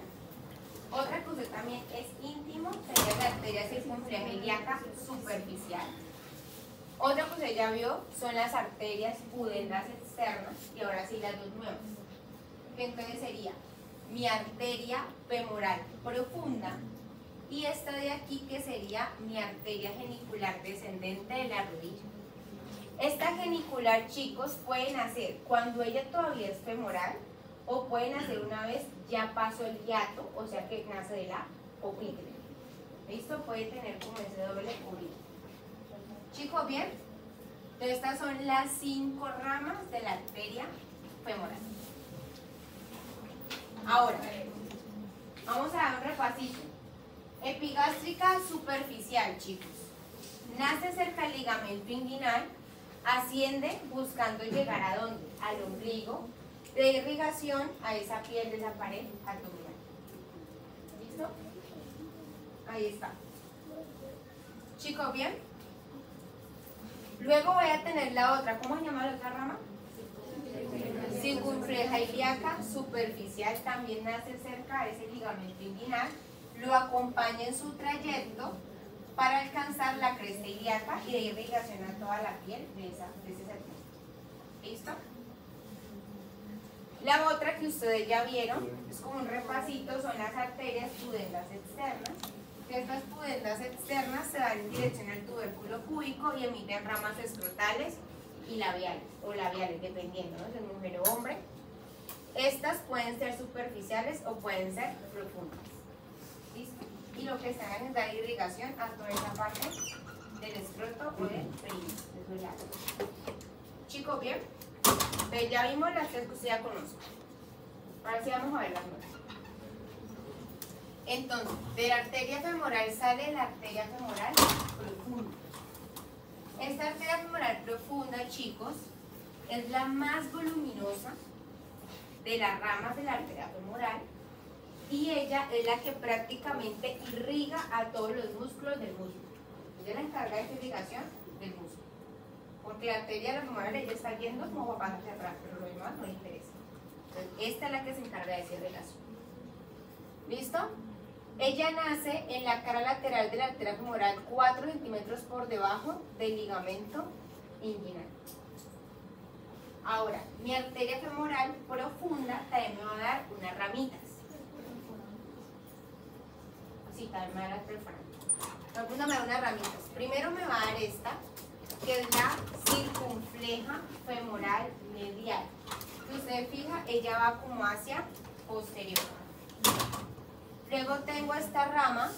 [SPEAKER 1] Otra que usted también es íntimo, sería la arteria circunfleja ilíaca superficial. Otra que usted ya vio son las arterias pudendras externas, y ahora sí las dos nuevas. Entonces sería mi arteria femoral profunda y esta de aquí que sería mi arteria genicular descendente de la rodilla. Esta genicular, chicos, puede nacer cuando ella todavía es femoral o puede nacer una vez ya pasó el hiato, o sea que nace de la poplítea. ¿Listo? Puede tener como ese doble cubrito. Chicos, ¿bien? Entonces estas son las 5 ramas de la arteria femoral. Ahora, vamos a dar un repasito. Epigástrica superficial, chicos. Nace cerca del ligamento inguinal, Asciende buscando llegar ¿a dónde? Al ombligo, de irrigación a esa piel de la pared abdominal. ¿Listo? Ahí está. Chicos, ¿bien? Luego voy a tener la otra. ¿Cómo se llama la otra rama? Circunfleja ilíaca superficial. También nace cerca de ese ligamento inguinal. Lo acompaña en su trayecto para alcanzar la cresta ilíaca y de irrigación a toda la piel de ese segmento. ¿Listo? La otra que ustedes ya vieron, es como un repasito, son las arterias pudendas externas. Estas pudendas externas se dan en dirección al tubérculo púbico y emiten ramas escrotales y labiales, o labiales, dependiendo, ¿no? Si es mujer o hombre. Estas pueden ser superficiales o pueden ser profundas. ¿Listo? Y lo que están es dar irrigación a toda esa parte del escroto o del penis, de su lado. Chicos, ¿bien? Entonces ya vimos las tres que usted ya conoce. Ahora sí vamos a ver las nuevas. Entonces, de la arteria femoral sale la arteria femoral profunda. Esta arteria femoral profunda, chicos, es la más voluminosa de las ramas de la arteria femoral y ella es la que prácticamente irriga a todos los músculos del músculo. Ella es la encarga de esa irrigación del músculo. Porque la arteria femoral ella está yendo como va hacia atrás, pero lo demás no le interesa. Entonces, esta es la que se encarga de esa irrigación. ¿Listo? Ella nace en la cara lateral de la arteria femoral 4 centímetros por debajo del ligamento inguinal. Ahora, mi arteria femoral profunda también me va a dar unas ramitas. Sí, también me va a dar perforante. Profunda me da unas ramitas. Primero me va a dar esta, que es la circunfleja femoral medial. Si usted fija, ella va como hacia posterior. Luego tengo esta rama,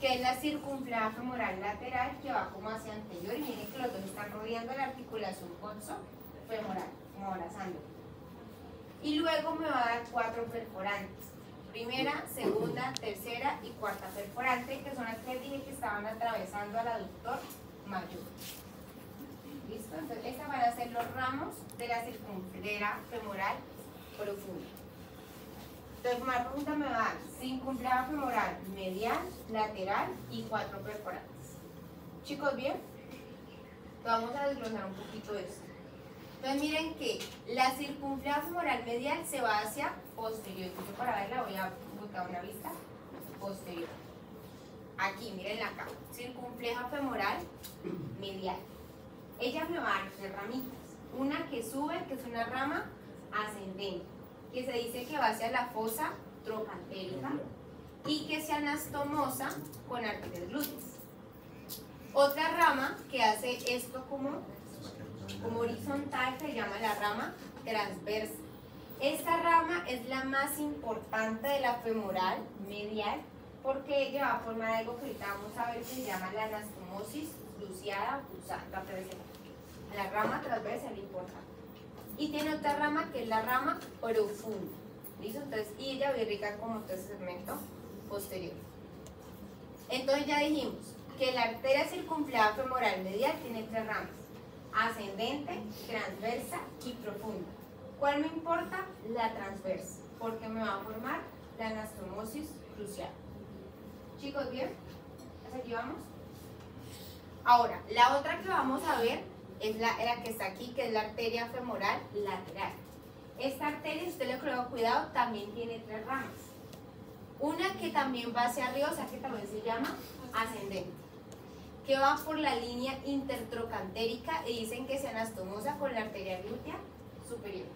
[SPEAKER 1] que es la circunfleja femoral lateral, que va como hacia anterior, y miren que los dos están rodeando la articulación coxo-femoral, como abrazando. Y luego me va a dar 4 perforantes. Primera, segunda, tercera y cuarta perforante, que son las que dije que estaban atravesando al aductor mayor. ¿Listo? Entonces, estas van a ser los ramos de la circunfleja femoral profunda. Entonces, más profunda me va a dar circunfleja femoral medial, lateral y 4 perforantes. Chicos, ¿bien? Entonces, vamos a desglosar un poquito esto. Entonces, miren que la circunfleja femoral medial se va hacia posterior. Yo para verla voy a buscar una vista posterior. Aquí, miren acá. Circunfleja femoral medial. Ella me va a dar 3 ramitas. Una que sube, que es una rama ascendente, que se dice que va hacia la fosa trocantérica y que se anastomosa con arterias glúteas. Otra rama que hace esto como horizontal se llama la rama transversa. Esta rama es la más importante de la femoral medial porque ella va a formar algo que ahorita vamos a ver que se llama la anastomosis cruciada o pulsada. La rama transversa es importante. Y tiene otra rama que es la rama profunda. ¿Listo? Entonces, y ella va a irrigar como todo ese segmento posterior. Entonces ya dijimos que la arteria circunfleja femoral medial tiene 3 ramas: ascendente, transversa y profunda. ¿Cuál me importa? La transversa, porque me va a formar la anastomosis crucial. Chicos, ¿bien? ¿Hasta aquí vamos? Ahora, la otra que vamos a ver es la que está aquí, que es la arteria femoral lateral. Esta arteria, si usted le coloca cuidado, también tiene 3 ramas. Una que también va hacia arriba, o sea que también se llama ascendente, que va por la línea intertrocantérica y dicen que se anastomosa con la arteria glútea superior.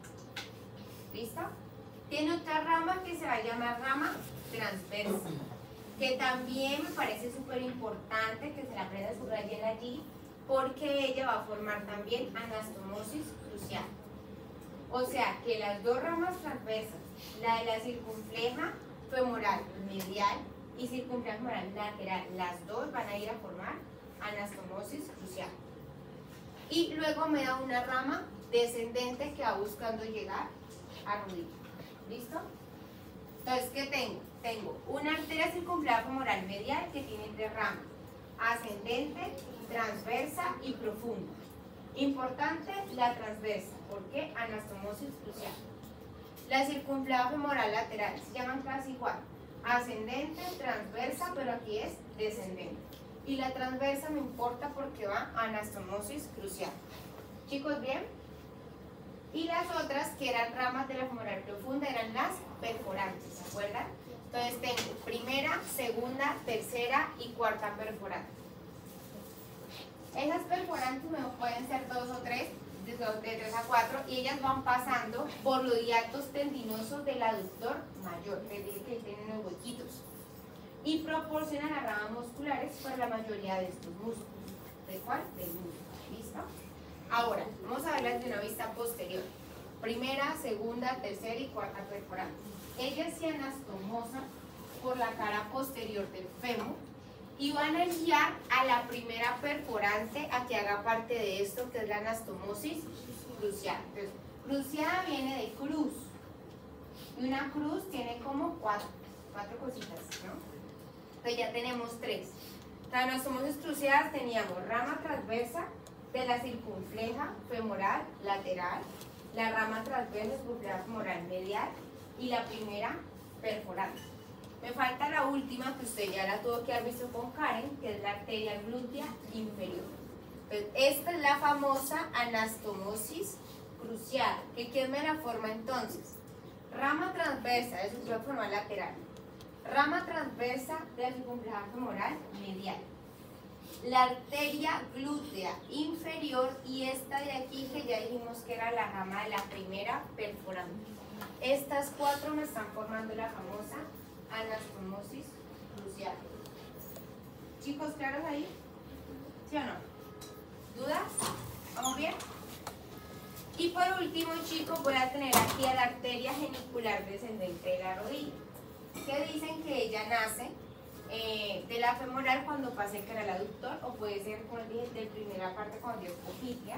[SPEAKER 1] ¿Listo? Tiene otra rama que se va a llamar rama transversa, que también me parece súper importante que se la aprenda a subrayar allí, porque ella va a formar también anastomosis crucial. O sea que las 2 ramas transversas, la de la circunfleja femoral medial y circunfleja femoral lateral, las 2 van a ir a formar anastomosis crucial. Y luego me da una rama descendente que va buscando llegar a rodilla. ¿Listo? Entonces, ¿qué tengo? Tengo una arteria circunfleja femoral medial que tiene 3 ramas: ascendente, transversa y profunda. Importante la transversa. ¿Por qué? Anastomosis crucial. La circunfleja femoral lateral se llaman casi igual. Ascendente, transversa, pero aquí es descendente. Y la transversa me importa porque va a anastomosis crucial. Chicos, ¿bien? Y las otras que eran ramas de la femoral profunda eran las perforantes, ¿se acuerdan? Entonces tengo primera, segunda, tercera y cuarta perforante. Esas perforantes pueden ser 2 o 3, de 3 a 4, y ellas van pasando por los hiatos tendinosos del aductor mayor, es decir, que tienen los huequitos, y proporcionan las ramas musculares para la mayoría de estos músculos. ¿De cuál? Del músculo. ¿Listo? Ahora, vamos a verlas de una vista posterior. Primera, segunda, tercera y cuarta perforante. Ellas se anastomosan por la cara posterior del fémur y van a guiar a la primera perforante a que haga parte de esto, que es la anastomosis cruciada. Entonces, cruciada viene de cruz. Y una cruz tiene como cuatro cositas, ¿no? Entonces ya tenemos 3. La anastomosis cruciada teníamos rama transversa de la circunfleja femoral lateral, la rama transversa circunfleja femoral medial y la primera perforante. Me falta la última, que usted ya la tuvo que haber visto con Karen, que es la arteria glútea inferior. Entonces, esta es la famosa anastomosis cruciada. ¿Quién me la forma entonces? Rama transversa de circunfleja femoral lateral, rama transversa de la circunfleja femoral medial, la arteria glútea inferior y esta de aquí que ya dijimos que era la rama de la primera perforante. Estas 4 me están formando la famosa anastomosis crucial. Chicos, ¿claros ahí? ¿Sí o no? ¿Dudas? ¿Vamos bien? Y por último, chicos, voy a tener aquí a la arteria genicular descendente de la rodilla, que dicen que ella nace de la femoral cuando pasa el canal aductor, o puede ser, como dije, de primera parte cuando dio copitia,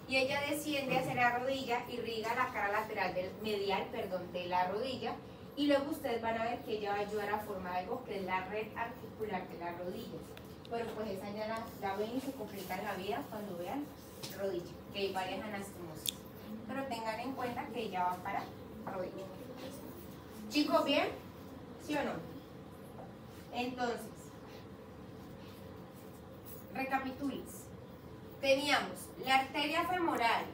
[SPEAKER 1] y ella desciende hacia la rodilla, irriga la cara lateral medial de la rodilla, y luego ustedes van a ver que ella va a ayudar a formar algo que es la red articular de las rodillas. Pero pues esa ya la ven y se complica en la vida cuando vean rodilla, que hay varias anastomosis. Pero tengan en cuenta que ella va para rodilla. Chicos, ¿bien? ¿Sí o no? Entonces, recapitules. Teníamos la arteria femoral,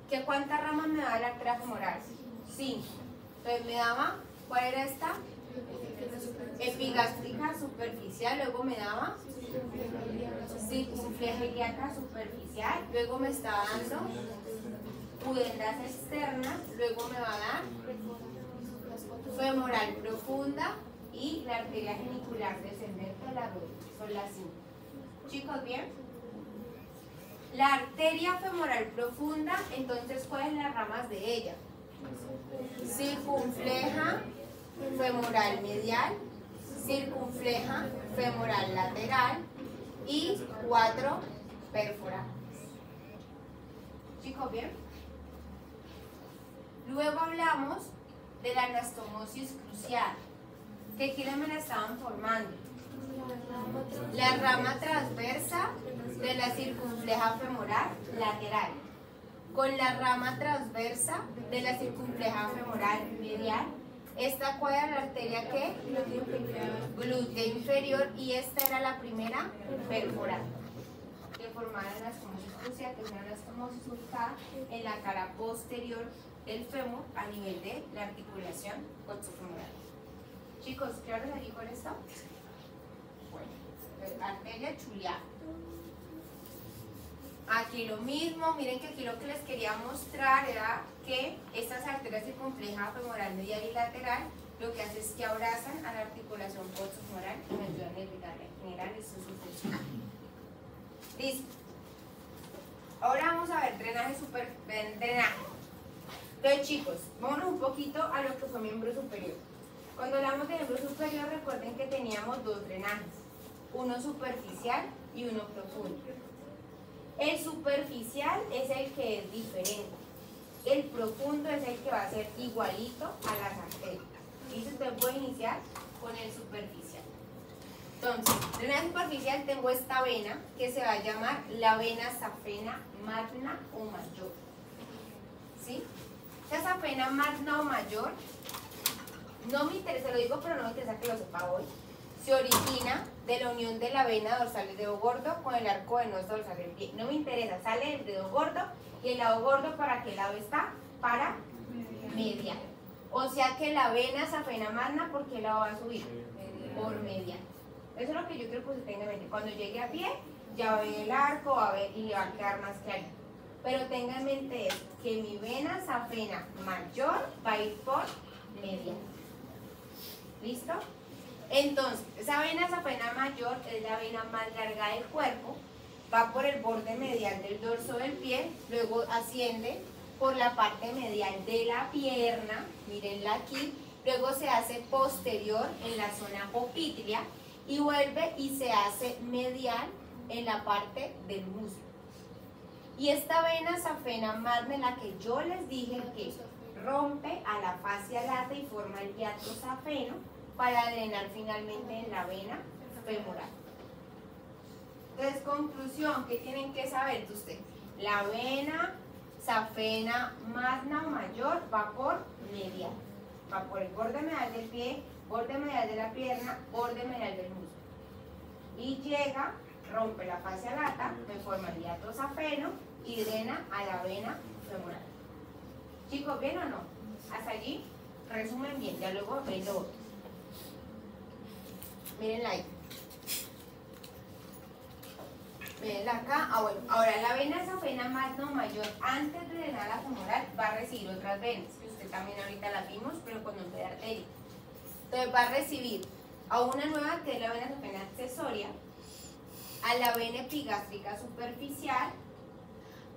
[SPEAKER 1] que ¿cuántas ramas me daba la arteria femoral? 5. Entonces me daba, ¿cuál era esta? Epigástrica superficial, luego me daba circunfleja ilíaca superficial, luego me estaba dando pudendas externas, luego me va a dar femoral profunda y la arteria genicular descendente de la rodilla. Son las 5. Chicos, ¿bien? La arteria femoral profunda, entonces, ¿cuáles son las ramas de ella? Circunfleja femoral medial, circunfleja femoral lateral y 4 perforantes. Chicos, ¿bien? Luego hablamos de la anastomosis crucial. ¿Que quiénes me la estaban formando? La rama transversa de la circunfleja femoral lateral con la rama transversa de la circunfleja femoral medial. Esta cuál era la arteria que glútea inferior, y esta era la primera perforante que formaba la anastomosis crucial, que es una anastomosis ubicada en la cara posterior del fémur a nivel de la articulación coxofemoral. Chicos, ¿claros aquí con esto? Bueno, arteria chuliar. Aquí lo mismo, miren que aquí lo que les quería mostrar era que estas arterias circunfleja femoral medial y lateral lo que hace es que abrazan a la articulación coxofemoral y me ayudan a irrigarla. En general, eso es su función. Listo. Ahora vamos a ver drenaje drenaje. Entonces, chicos, vámonos un poquito a lo que fue miembro superior. Cuando hablamos de miembro superior, recuerden que teníamos 2 drenajes, uno superficial y uno profundo. El superficial es el que es diferente, el profundo es el que va a ser igualito a las arterias. Y usted puede iniciar con el superficial. Entonces, drenaje superficial tengo esta vena que se va a llamar la vena safena magna o mayor. ¿Sí? Esta safena magna o mayor, no me interesa, lo digo, pero no me interesa que lo sepa hoy. Se origina de la unión de la vena dorsal del dedo gordo con el arco venoso dorsal del pie. No me interesa, sale del dedo gordo y el lado gordo, ¿para qué lado está? Para medial. O sea que la vena safena magna, ¿por qué la va a subir? Por medial. Eso es lo que yo quiero que usted tenga en mente. Cuando llegue a pie, ya va a ver el arco, va a ver y le va a quedar más claro. Pero tenga en mente eso, que mi vena safena mayor va a ir por medial. ¿Listo? Entonces, esa vena safena mayor es la vena más larga del cuerpo, va por el borde medial del dorso del pie, luego asciende por la parte medial de la pierna, mírenla aquí, luego se hace posterior en la zona popltea y vuelve y se hace medial en la parte del muslo. Y esta vena safena magna, la que yo les dije que rompe a la fascia lata y forma el hiato safeno para drenar finalmente en la vena femoral. Entonces, conclusión, ¿qué tienen que saber de usted? La vena safena magna o mayor va por medial, va por el borde medial del pie, borde medial de la pierna, borde medial del muslo. Y llega, rompe la fascia lata, me forma el hiato safeno y drena a la vena femoral. Chicos, ¿bien o no? Hasta allí, resumen bien, ya luego ven lo otro. Mírenla ahí. Mírenla acá. Ah, bueno. Ahora la vena safena magna o mayor, antes de drenar la femoral, va a recibir otras venas, que usted también ahorita las vimos, pero con nombre de arteria. Entonces va a recibir a una nueva, que es la vena safena accesoria, a la vena epigástrica superficial,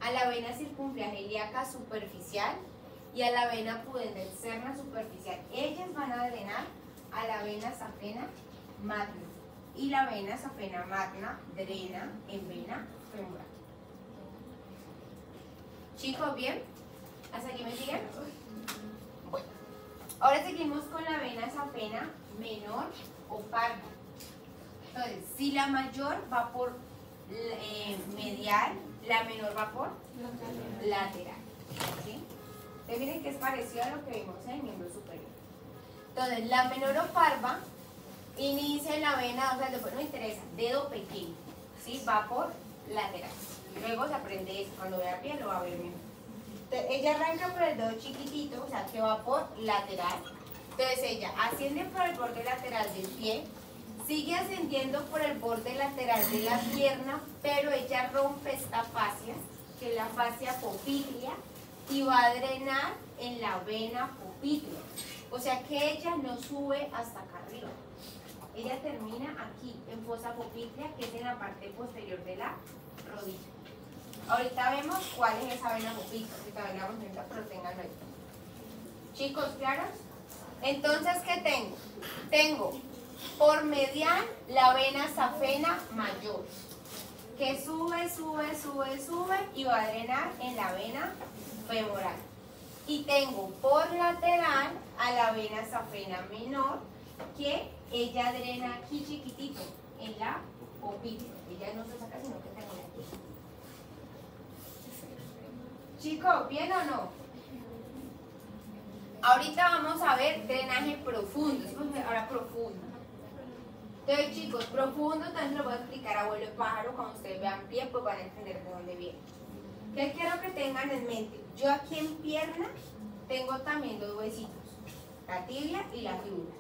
[SPEAKER 1] a la vena circunflageliaca superficial y a la vena pudenda externa superficial. Ellas van a drenar a la vena safena magna y la vena safena magna drena en vena femoral. Chicos, ¿bien? ¿Hasta aquí me siguen? Bueno, ahora seguimos con la vena safena menor o parva. Entonces, si la mayor va por medial, la menor va por lateral. ¿Sí? Entonces, miren que es parecido a lo que vimos en el miembro superior. Entonces, la menor o parva inicia en la vena, o sea, después no interesa, dedo pequeño, ¿sí? Va por lateral. Luego se aprende eso, cuando vea bien lo va a ver mejor. Entonces, ella arranca por el dedo chiquitito, o sea, que va por lateral. Entonces, ella asciende por el borde lateral del pie, sigue ascendiendo por el borde lateral de la pierna, pero ella rompe esta fascia, que es la fascia poplitea, y va a drenar en la vena poplitea. O sea que ella no sube hasta acá arriba. Ella termina aquí, en fosa poplitea, que es en la parte posterior de la rodilla. Ahorita vemos cuál es esa vena poplitea, que también la vamos a ver, pero ténganlo ahí. Chicos, ¿claros? Entonces, ¿qué tengo? Tengo por medial la vena safena mayor, que sube, sube, sube, sube y va a drenar en la vena femoral. Y tengo por lateral a la vena safena menor, que ella drena aquí chiquitito, en la poplitea. Ella no se saca, sino que termina aquí. Chicos, ¿bien o no? Ahorita vamos a ver drenaje profundo. Ahora profundo. Entonces, chicos, profundo también lo voy a explicar a abuelo de pájaro. Cuando ustedes vean pie, pues van a entender de dónde viene. ¿Qué quiero que tengan en mente? Yo aquí en pierna tengo también dos huesitos, la tibia y la fíbula.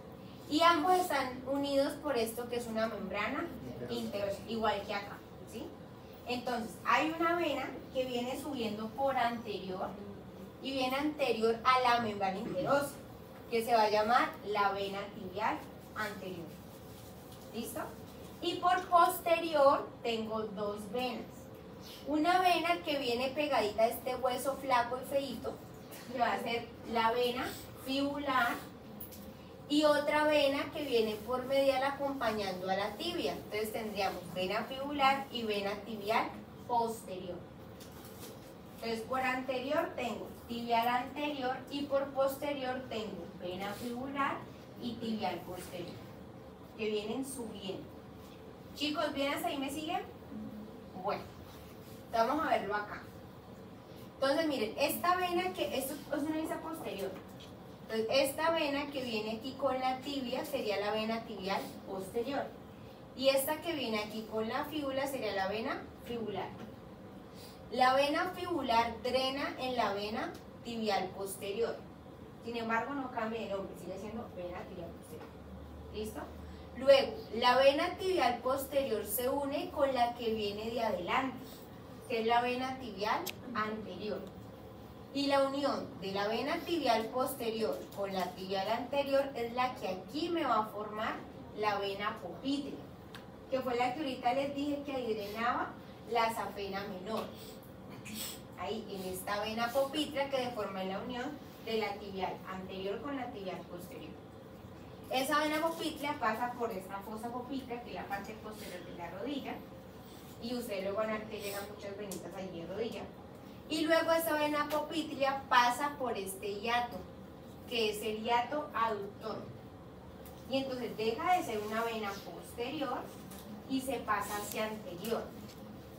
[SPEAKER 1] Y ambos están unidos por esto que es una membrana interosa, igual que acá, ¿sí? Entonces, hay una vena que viene subiendo por anterior y viene anterior a la membrana interosa, que se va a llamar la vena tibial anterior. ¿Listo? Y por posterior tengo dos venas. Una vena que viene pegadita a este hueso flaco y feíto, que va a ser la vena fibular, y otra vena que viene por medial acompañando a la tibia. Entonces tendríamos vena fibular y vena tibial posterior. Entonces por anterior tengo tibial anterior y por posterior tengo vena fibular y tibial posterior, que vienen subiendo. Chicos, ¿bien hasta ahí me siguen? Bueno, vamos a verlo acá. Entonces, miren, esta vena esto es una vena posterior. Entonces, esta vena que viene aquí con la tibia sería la vena tibial posterior. Y esta que viene aquí con la fíbula sería la vena fibular. La vena fibular drena en la vena tibial posterior. Sin embargo, no cambia de nombre, sigue siendo vena tibial posterior. ¿Listo? Luego, la vena tibial posterior se une con la que viene de adelante, que es la vena tibial anterior. Y la unión de la vena tibial posterior con la tibial anterior es la que aquí me va a formar la vena popítrea, que fue la que ahorita les dije que ahí drenaba la safena menor. Ahí, en esta vena popítrea que deforma la unión de la tibial anterior con la tibial posterior. Esa vena popítrea pasa por esta fosa popítrea, que es la parte posterior de la rodilla, y ustedes luego van a ver que llegan muchas venitas allí en rodilla. Y luego esa vena popítrea pasa por este hiato, que es el hiato aductor. Y entonces deja de ser una vena posterior y se pasa hacia anterior.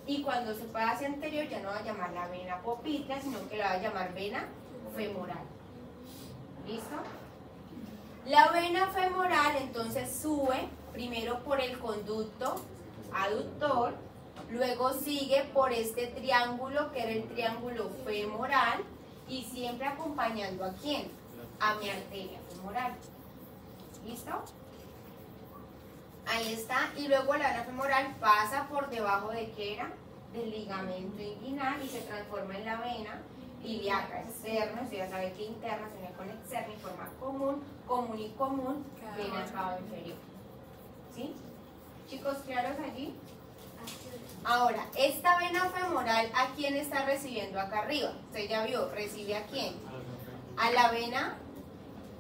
[SPEAKER 1] Y cuando se pasa hacia anterior ya no va a llamar la vena popítrea, sino que la va a llamar vena femoral. ¿Listo? La vena femoral entonces sube primero por el conducto aductor, luego sigue por este triángulo que era el triángulo femoral y siempre acompañando ¿a quién? A mi arteria femoral. ¿Listo? Ahí está. Y luego la vena femoral pasa por debajo de ¿qué era? Del ligamento inguinal y se transforma en la vena ilíaca externa. Usted ya sabe que interna se une con externa y forma común y común, vena cava inferior. ¿Sí? Chicos, ¿claros allí? Ahora, esta vena femoral, ¿a quién está recibiendo acá arriba? Usted ya vio, ¿recibe a quién? A la vena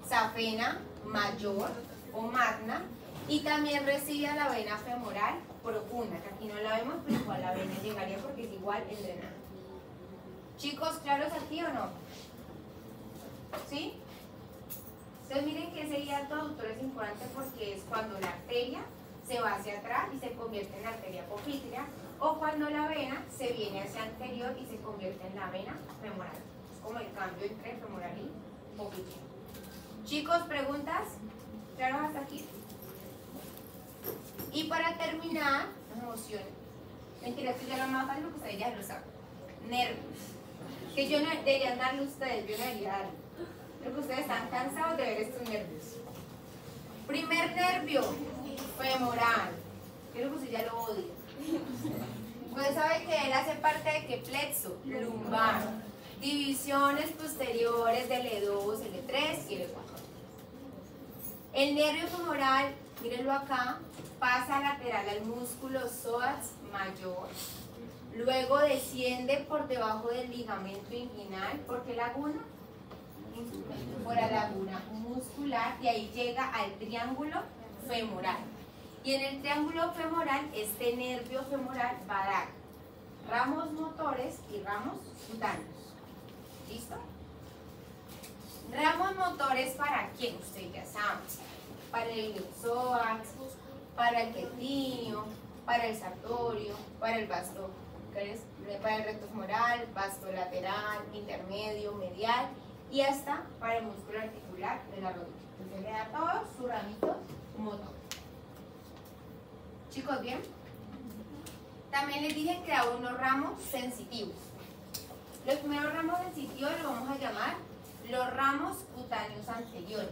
[SPEAKER 1] safena mayor o magna, y también recibe a la vena femoral profunda, que aquí no la vemos, pero igual la vena llegaría porque es igual el drenado. Chicos, ¿claros aquí o no? ¿Sí? Entonces miren que ese hiato aductor es importante porque es cuando la arteria se va hacia atrás y se convierte en arteria popítrea, o cuando la vena se viene hacia anterior y se convierte en la vena femoral. Es como el cambio entre femoral y popítrea. Chicos, ¿preguntas? ¿Claro hasta aquí? Y para terminar, emociones. Mentira, esto ya lo más fácil porque ustedes ya lo saben. Nervios. Que yo no debería darle a ustedes, yo no debería darle. Creo que ustedes están cansados de ver estos nervios. Primer nervio, femoral. Creo que usted ya lo odia. Pues sabe que él hace parte de qué plexo, lumbar. Divisiones posteriores del L2, L3 y L4. El nervio femoral, mírenlo acá, pasa lateral al músculo psoas mayor. Luego desciende por debajo del ligamento inguinal. ¿Por qué laguna? Por la laguna muscular, y ahí llega al triángulo femoral. Y en el triángulo femoral, este nervio femoral va a dar ramos motores y ramos cutáneos. ¿Listo? Ramos motores, ¿para quién? Ustedes ya saben. Para el ilioxoax, para el quetinio, para el sartorio, para el vasto, para el recto femoral, vasto lateral, intermedio, medial y hasta para el músculo articular de la rodilla. Entonces le da todo su ramito motor. Chicos, ¿bien? También les dije que hay unos ramos sensitivos. Los primeros ramos sensitivos los vamos a llamar los ramos cutáneos anteriores,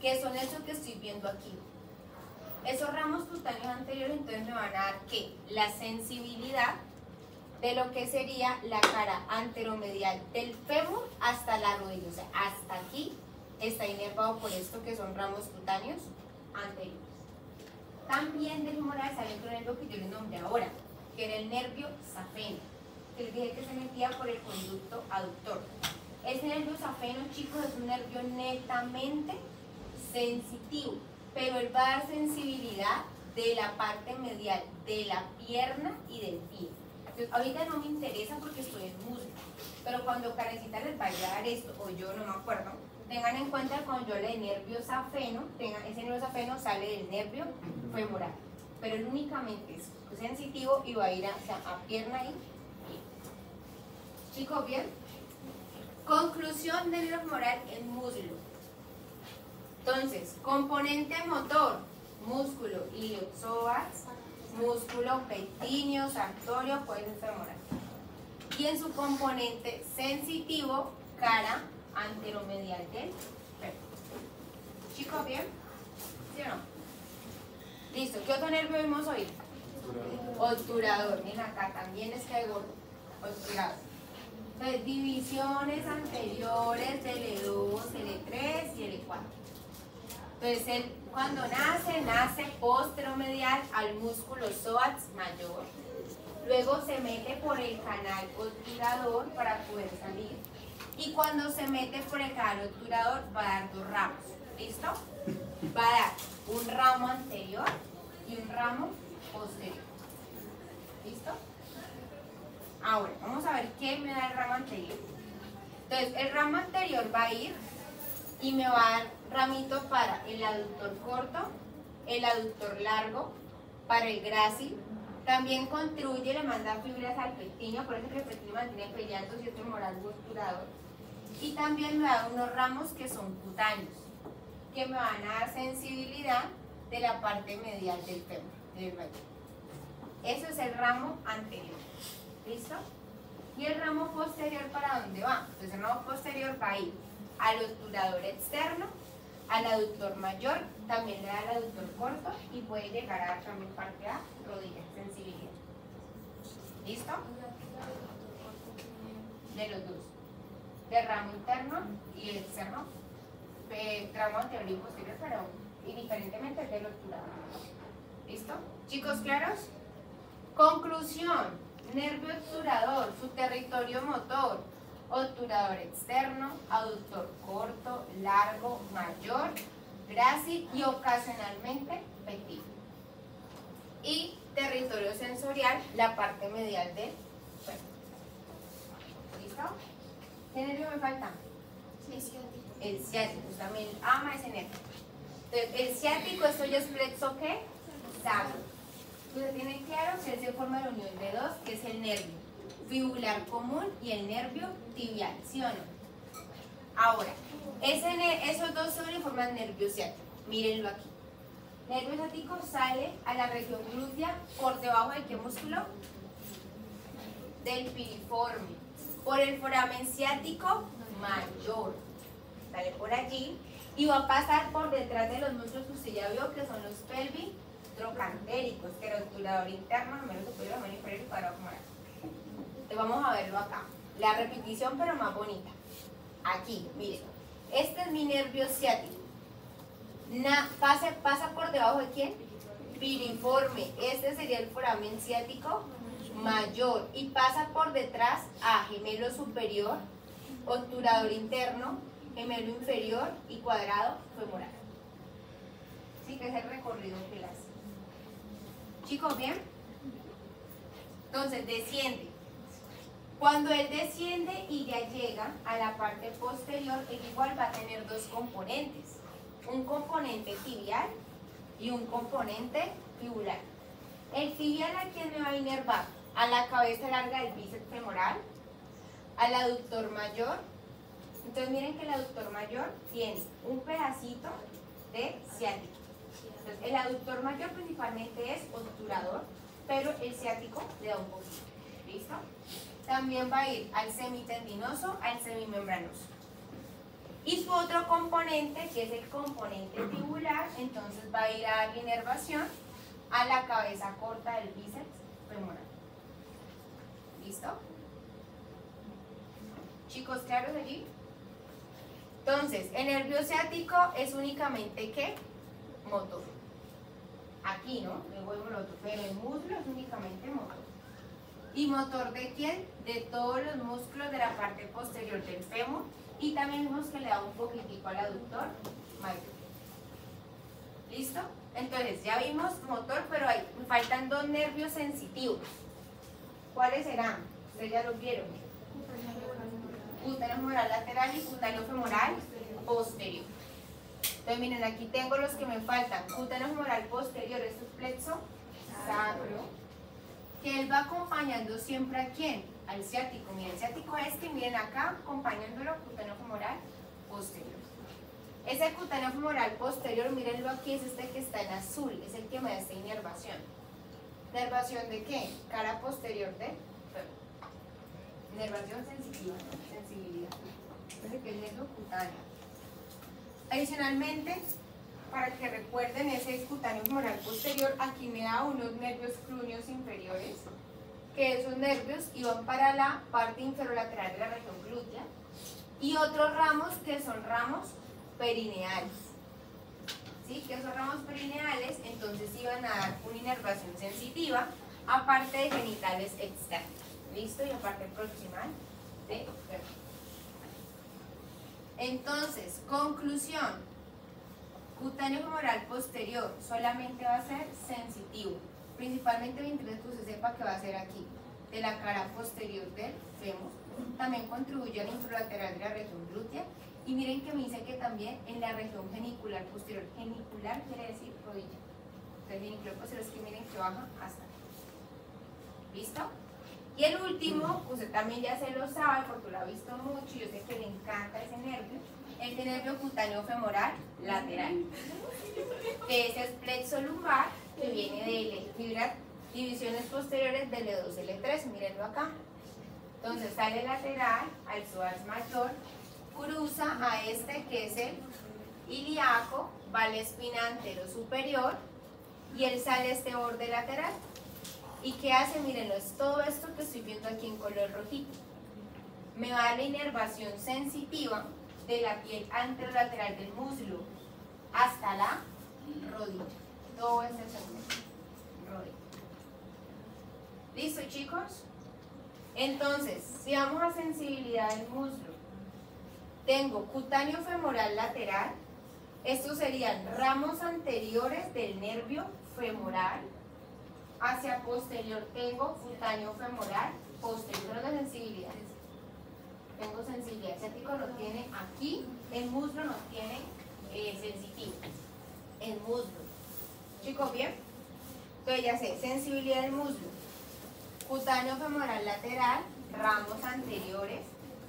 [SPEAKER 1] que son esos que estoy viendo aquí. Esos ramos cutáneos anteriores entonces me van a dar ¿qué? La sensibilidad de lo que sería la cara anteromedial del fémur hasta la rodilla, o sea, hasta aquí está inervado por esto que son ramos cutáneos anteriores. También del femoral sale otro nervio que yo les nombré ahora, que era el nervio safeno, que les dije que se metía por el conducto aductor. Este nervio safeno, chicos, es un nervio netamente sensitivo, pero él va a dar sensibilidad de la parte medial de la pierna y del pie. Entonces, ahorita no me interesa porque estoy en música, pero cuando Karencita les vaya a dar esto, o yo no me acuerdo, tengan en cuenta que cuando yo le dé nervio safeno, ese nervio safeno sale del nervio femoral. pero él únicamente es sensitivo y va a ir a pierna y pie. Chicos, ¿bien? Conclusión del nervio femoral en muslo. Entonces, componente motor, músculo iliopsoas, músculo pectíneo, sartorio, cuello femoral. Y en su componente sensitivo, cara anteromedial del fémur. Chicos, ¿bien? ¿Sí o no? Listo, ¿qué otro nervio vimos hoy? Obturador. Miren acá, también es que hay gordo. Obturador. Entonces, divisiones anteriores del L2, L3 y L4. Entonces, él cuando nace posteromedial al músculo psoas mayor. Luego se mete por el canal obturador para poder salir. Y cuando se mete por el canal obturador va a dar dos ramos. ¿Listo? Va a dar un ramo anterior y un ramo posterior. ¿Listo? Ahora, vamos a ver qué me da el ramo anterior. Entonces, el ramo anterior va a ir y me va a dar ramito para el aductor corto, el aductor largo, para el grácil. También contribuye, le manda fibras al pectíneo, por eso que el pectíneo mantiene peleando si otro femoral obturador. Y también me da unos ramos que son cutáneos, que me van a dar sensibilidad de la parte medial del fémur, del brazo. Eso es el ramo anterior. ¿Listo? ¿Y el ramo posterior para dónde va? Entonces el ramo posterior va a ir al obturador externo, al aductor mayor, también le da al aductor corto y puede llegar a dar también parte a rodilla, sensibilidad. ¿Listo? De los dos. Del ramo interno y el externo, ramo anterior y posterior, pero indiferentemente del obturador. ¿Listo? Chicos, ¿claros? Conclusión. Nervio obturador, su territorio motor, obturador externo, aductor corto, largo, mayor, grácil y ocasionalmente pectíneo. Y territorio sensorial, la parte medial del fémur. ¿Listo? ¿Qué nervio me falta? El ciático, también ama ese nervio. Entonces, el ciático, esto ya es plexo, ¿qué? Sacro. Ustedes tienen claro que se forma la unión de dos, que es el nervio fibular común y el nervio tibial, ¿sí o no? Ahora, esos dos se forman nervio ciático. Mírenlo aquí. Nervio ciático sale a la región glútea por debajo de qué músculo? Del piriforme. Por el foramen ciático mayor. Sale por allí y va a pasar por detrás de los músculos que usted ya vio, que son los pelvis trocantéricos, que el obturador interno, gemelo superior, gemelo inferior y cuadrado femoral. Entonces vamos a verlo acá. La repetición, pero más bonita. Aquí, miren. Este es mi nervio ciático. Pasa por debajo de quién? Piriforme. Este sería el foramen ciático mayor. Y pasa por detrás a gemelo superior, obturador interno, gemelo inferior y cuadrado femoral. Sí, que es el recorrido que él hace. Chicos, ¿bien? Entonces, desciende. Cuando él desciende y ya llega a la parte posterior, él igual va a tener dos componentes. Un componente tibial y un componente fibular. El tibial, ¿a quién me va a inervar? A la cabeza larga del bíceps femoral, al aductor mayor. Entonces, miren que el aductor mayor tiene un pedacito de ciático. Entonces, el aductor mayor principalmente es obturador, pero el ciático le da un poquito. ¿Listo? También va a ir al semitendinoso, al semimembranoso. Y su otro componente, que es el componente tibular, entonces va a ir a dar inervación a la cabeza corta del bíceps femoral. ¿Listo? Chicos, ¿claros allí? Entonces, el nervio ciático es únicamente ¿qué? Motor. Aquí, ¿no? Luego vemos lo otro, pero el músculo es únicamente motor. ¿Y motor de quién? De todos los músculos de la parte posterior del fémur, y también vemos que le da un poquitico al aductor mayor. ¿Listo? Entonces, ya vimos motor, pero me faltan dos nervios sensitivos. ¿Cuáles serán? Ustedes ya los vieron. Cutáneo femoral lateral y cutáneo femoral posterior. Entonces miren, aquí tengo los que me faltan. Cutáneo femoral posterior, esto es plexo sacro, que él va acompañando siempre ¿a quién? Al ciático. Miren, el ciático miren acá, acompañándolo, cutáneo femoral posterior. Ese cutáneo femoral posterior, mírenlo aquí, es este que está en azul, es el que me da esta inervación. ¿Inervación de qué? Cara posterior de fémur. Inervación sensitiva, ¿no? Sensibilidad. Entonces, ¿qué es nervio cutáneo? Adicionalmente, para que recuerden ese cutáneo femoral posterior, aquí me da unos nervios cruneos inferiores, que esos nervios iban para la parte inferolateral de la región glútea, y otros ramos que son ramos perineales. ¿Sí? Que esos ramos perineales entonces iban a dar una inervación sensitiva, aparte de genitales externos. ¿Listo? Y aparte proximal de fémur. Entonces, conclusión, cutáneo femoral posterior solamente va a ser sensitivo, principalmente mientras que usted sepa que va a ser aquí, de la cara posterior del fémur. También contribuye a la infralateral de la región glútea, y miren que me dice que también en la región genicular posterior. Genicular quiere decir rodilla. Entonces, genicular posterior es que miren que baja hasta aquí. ¿Listo? Y el último, usted también ya se lo sabe porque lo ha visto mucho y yo sé que le encanta ese nervio, el de nervio cutáneo femoral lateral, que ese es plexo lumbar, que viene de divisiones posteriores del L2, L3, mírenlo acá. Entonces sale lateral al psoas mayor, cruza a este que es el ilíaco, va a la espina antero superior y él sale a este borde lateral. ¿Y qué hace? Mírenlo, es todo esto que estoy viendo aquí en color rojito. Me va a dar la inervación sensitiva de la piel anterolateral del muslo hasta la rodilla. Todo ese segmento. Rodilla. ¿Listo, chicos? Entonces, si vamos a sensibilidad del muslo, tengo cutáneo femoral lateral. Estos serían ramos anteriores del nervio femoral. Hacia posterior tengo cutáneo femoral posterior a la sensibilidad. Tengo sensibilidad. El ciático no tiene aquí, el muslo no tiene sensitivo. El muslo. Chicos, ¿bien? Entonces ya sé, sensibilidad del muslo. Cutáneo femoral lateral, ramos anteriores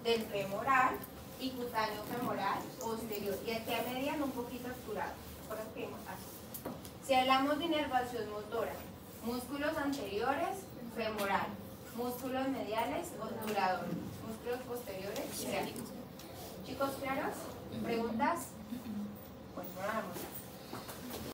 [SPEAKER 1] del femoral y cutáneo femoral posterior. Y aquí a mediano un poquito obturado. Por aquí vemos así. Si hablamos de inervación motora, músculos anteriores, femoral. Músculos mediales, obturador. Músculos posteriores, ciáticos. ¿Chicos claros? ¿Preguntas? Bueno, vamos a